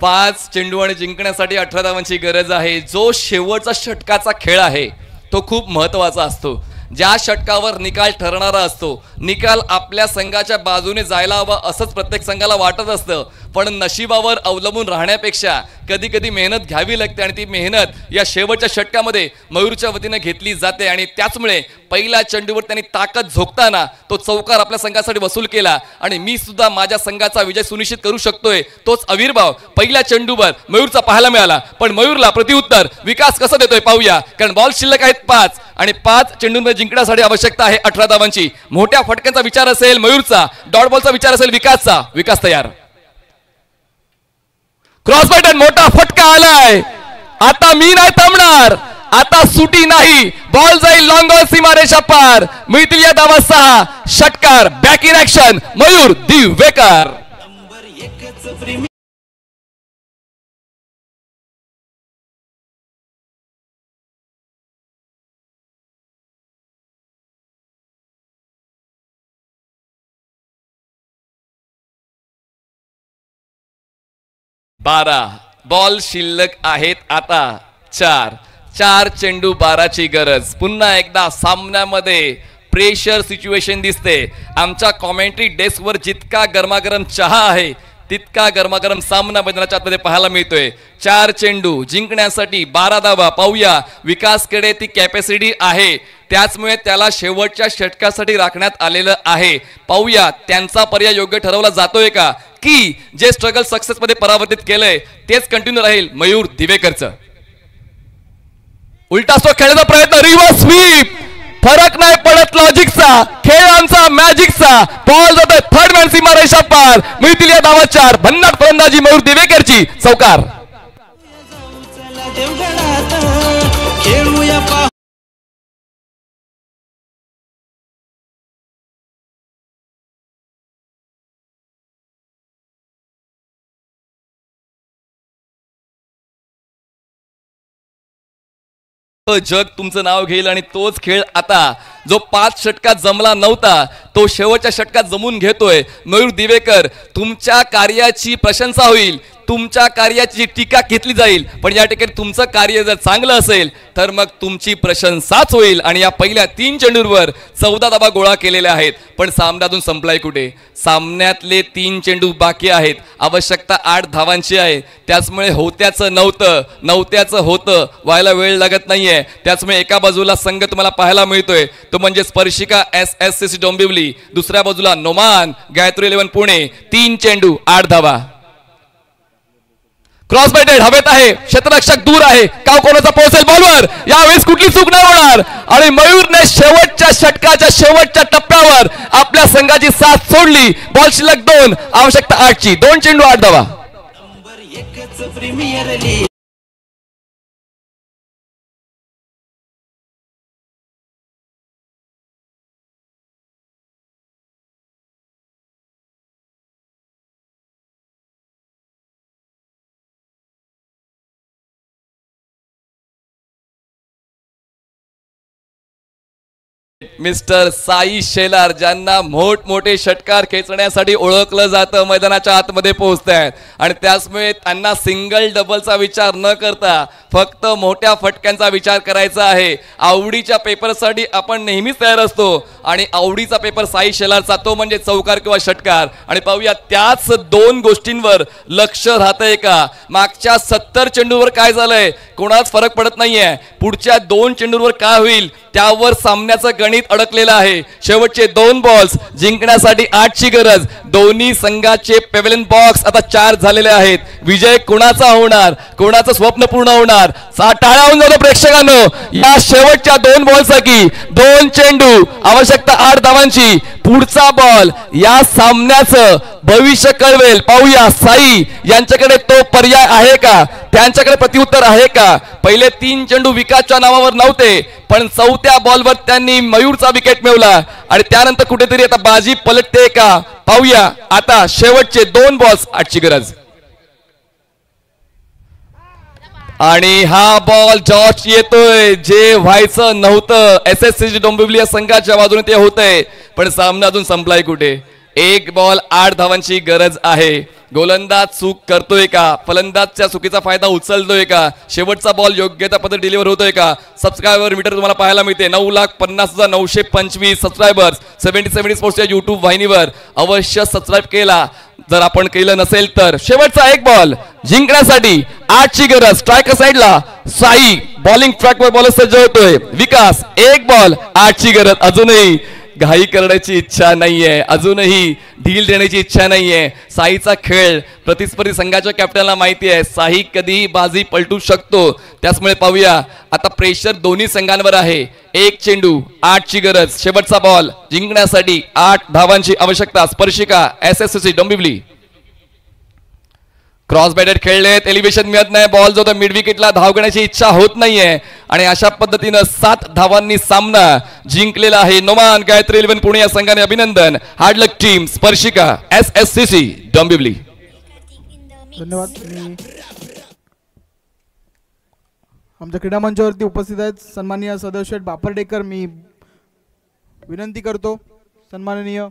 पाच चेंडू आणि जिंकण्यासाठी 18 धावांची गरज आहे. जो शेवटचा षटकाचा खेळ आहे तो खूप महत्वाचा असतो. ज्या षटकावर निकाल ठरणारा असतो, निकाल आपल्या संघाच्या बाजूने जायला हवा असंच प्रत्येक संघाला वाटत असतं. पण नशिबावर अवलंबून राहण्यापेक्षा कधी कधी मेहनत घ्यावी लागते आणि ती मेहनत या शेवटच्या षटकामध्ये मयूरच्या वतीने घेतली जाते. आणि त्याचमुळे पहिल्या चेंडूवर त्यांनी ताकद झोकताना तो चौकार आपल्या संघासाठी वसूल केला आणि मी सुद्धा माझ्या संघाचा विजय सुनिश्चित करू शकतोय. तोच आविर्भाव पहिल्या चेंडूवर मयूरचा पाहायला मिळाला. पण मयूरला प्रत्युत्तर विकास कसं देतोय पाहूया, कारण बॉल शिल्लक आहेत 5 आणि 5 चेंडूंमध्ये जिंकण्यासाठी आवश्यकता आहे 18 धावांची. मोठ्या फटक्यांचा विचार असेल मयूरचा, डॉट बॉलचा विचार असेल विकासचा. विकास तयार. क्रॉस बॅटन, मोठा फटका आलाय. आता मी नाही थांबणार, आता सुटी नाही. बॉल जाईल लॉंग ऑन सीमारेषा पार. मिळतील या धावा 6. षटकार, back in action, Mayur Divekar. 12 ball शिल्लक आहेत आता 4 चेंडू 12ची गरज. पुन्हा एकदा सामन्यामध्ये प्रेशर सिच्युएशन दिसते. आमच्या कॉमेंट्री डेस्कवर जितका गरमागरम चहा आहे तितका गरमागरम सामना मैदानाच्या आतमध्ये पाहायला मिळतोय. 4 चेंडू जिंकण्यासाठी 12 धावा. पाहूया विकासकडे ती कॅपॅसिटी आहे, त्याचमुळे त्याला शेवटच्या षटकासाठी राखण्यात आलेलं आहे. पाहूया त्यांचा पर्याय योग्य ठरवला जातोय का, की जे स्ट्रगल सक्सेस मध्ये परावर्तित केलंय तेच कंटिन्यू राहील. मयूर दिवेकरचं उलटा स्ट्रोक खेळण्याचा प्रयत्न, रिव्हर्स स्वीप फरक नाही पडत लॉजिकचा, खेळ आमचा मॅजिकचा. बॉल जातोय थर्ड मॅन सीमा रेषा पार, मिळतील या धावा 4. भन्नाट फलंदाजी मयूर दिवेकरची, चौकार. जग तुमचं नाव घेईल आणि तोच खेळ आता जो 5 षटकात जमला नव्हता तो शेवटच्या षटकात जमून घेतोय. मयूर दिवेकर, तुमच्या कार्याची प्रशंसा होईल, तुमच्या कार्याची टीका घेतली जाईल, पण या ठिकाणी तुमचं कार्य जर चांगलं असेल तर मग तुमची प्रशंसाच होईल. आणि या पहिल्या 3 चेंडूंवर 14 धावा गोळा केलेल्या आहेत. पण सामना अजून संपलाय कुठे? सामन्यातले 3 चेंडू बाकी आहेत. आवश्यकता 8 धावांची आहे. त्याचमुळे होत्याचं नव्हतं, नव्हत्याचं होतं व्हायला वेळ लागत नाहीये. त्याचमुळे एका बाजूला संघ तुम्हाला पाहायला मिळतोय तो म्हणजे स्पर्शिका SSCC डोंबिवली, दुसऱ्या बाजूला नोमान गायत्री 11 पुणे. 3 चेंडू 8 धावा. क्रॉस बॅटेड हवेत आहे, क्षेत्ररक्षक दूर आहे, काव कोणाचा पोहोचेल बॉलवर? यावेळेस कुठली चूक नाही होणार आणि मयूरने शेवटच्या षटकाच्या शेवटच्या टप्प्यावर आपल्या संघाची साथ सोडली. बॉल शिल्लक 2, आवश्यकता 8ची. 2 चेंडू 8 धावा. मिस्टर साई शेलार, ज्यांना मोठमोठे षटकार खेचण्यासाठी ओळखलं जातं, मैदानाच्या आतमध्ये पोहोचतायत आणि त्याचमुळे त्यांना सिंगल डबलचा विचार न करता फक्त मोठ्या फटक्यांचा विचार करायचा आहे. आवडीच्या पेपरसाठी आपण नेहमीच तयार असतो आणि आवडीचा पेपर साई शेलारचा तो म्हणजे चौकार किंवा षटकार. आणि पाहूया त्याच 2 गोष्टींवर लक्ष राहतंय का? मागच्या 70 चेंडूवर काय झालंय कोणाच फरक पडत नाहीये. पुढच्या 2 चेंडूवर काय होईल त्यावर सामन्याचं गणित अडकलेलं आहे. शेवटचे 2 बॉल्स जिंकण्यासाठी 8ची गरज. दोन्ही संघाचे पेव्हलियन बॉक्स आता 4 झालेले आहेत. विजय कोणाचा होणार, कोणाचं स्वप्न पूर्ण होणार? टाळ्या होऊन जातो प्रेक्षकांनो या शेवटच्या 2 बॉलसाठी. 2 चेंडू, आवश्यकता 8 धावांची. पुढचा बॉल या सामन्याचं भविष्य कळवेल. पाहूया साई यांच्याकडे तो पर्याय आहे का, त्यांच्याकडे प्रत्युत्तर आहे का? पहिले 3 चेंडू विकासच्या नावावर नव्हते, पण 4थ्या बॉलवर त्यांनी मयूरचा विकेट मिळवला आणि त्यानंतर कुठेतरी आता बाजी पलटते का? पाहूया. आता शेवटचे 2 बॉल्स 8ची गरज. आणि हा बॉल जॉर्ज येतोय. जे व्हायचं नव्हतं SSCC डोंबिवली या संघाच्या बाजूने ते होतंय, पण सामना अजून संपलाय कुठे? 1 बॉल 8 धावांची गरज आहे. गोलंदाज चूक करतोय का? फलंदाजच्या चुकीचा फायदा उचलतोय का? शेवटचा बॉल योग्य त्या पद्धतीने डिलिव्हर होतोय का? सबस्क्रायबर मीटर तुम्हाला पाहायला मिळते. 9,50,925 सबस्क्रायबर्स 70 स्पोर्ट्सच्या YouTube वाहिनीवर. अवश्य सबस्क्राईब केला जर आपण केलं नसेल तर. शेवटचा 1 बॉल जिंकण्यासाठी 8ची गरज. स्ट्रायकर साईडला साई बॉलिंग ट्रॅकवर बॉलर सज्ज होतोय. विकास 1 बॉल 8ची गरज. अजूनही घाई करण्याची इच्छा नाहीये, अजूनही ढील देण्याची इच्छा नाहीये. साईचा खेळ प्रतिस्पर्धी संघाच्या कॅप्टनला माहिती आहे, साई कधी बाजी पलटू शकतो. त्याचमुळे पाहूया आता प्रेशर दोन्ही संघांवर आहे. 1 चेंडू 8ची गरज. शेवटचा बॉल जिंकण्यासाठी 8 धावांची आवश्यकता. स्पर्शिका SSCC डोंबिवली. क्रॉस बॅटेड खेळलेत, एलिव्हेशन मिळत नाही. बॉल जो मिड विकेटला धाव घेण्याची इच्छा होत नाहीये आणि अशा पद्धतीनं 7 धावांनी सामना जिंकलेला आहे. नोमान गायत्री 11 पुणे या संघाने अभिनंदन. हार्ड लक टीम स्पर्शिका SSCC डोंबिवली. धन्यवाद. आमच्या क्रीडा मंचावरती उपस्थित आहेत सन्माननीय सदैव शेठ बापर्डेकर. मी विनंती करतो सन्माननीय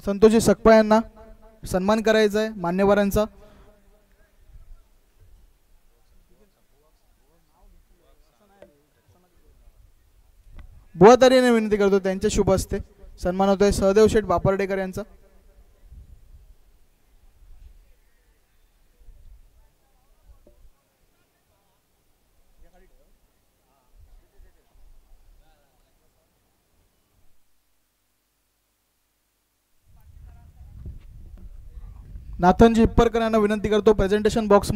संतोषजी सकपा यांना सन्मान करायचा आहे मान्यवरांचा. बुवातारीने विनंती करतो त्यांच्या शुभ हस्ते सन्मान होतोय सहदेव शेठ बापर्डेकर यांचा. नाथनजी इप्परकर यांना विनंती करतो प्रेझेंटेशन बॉक्स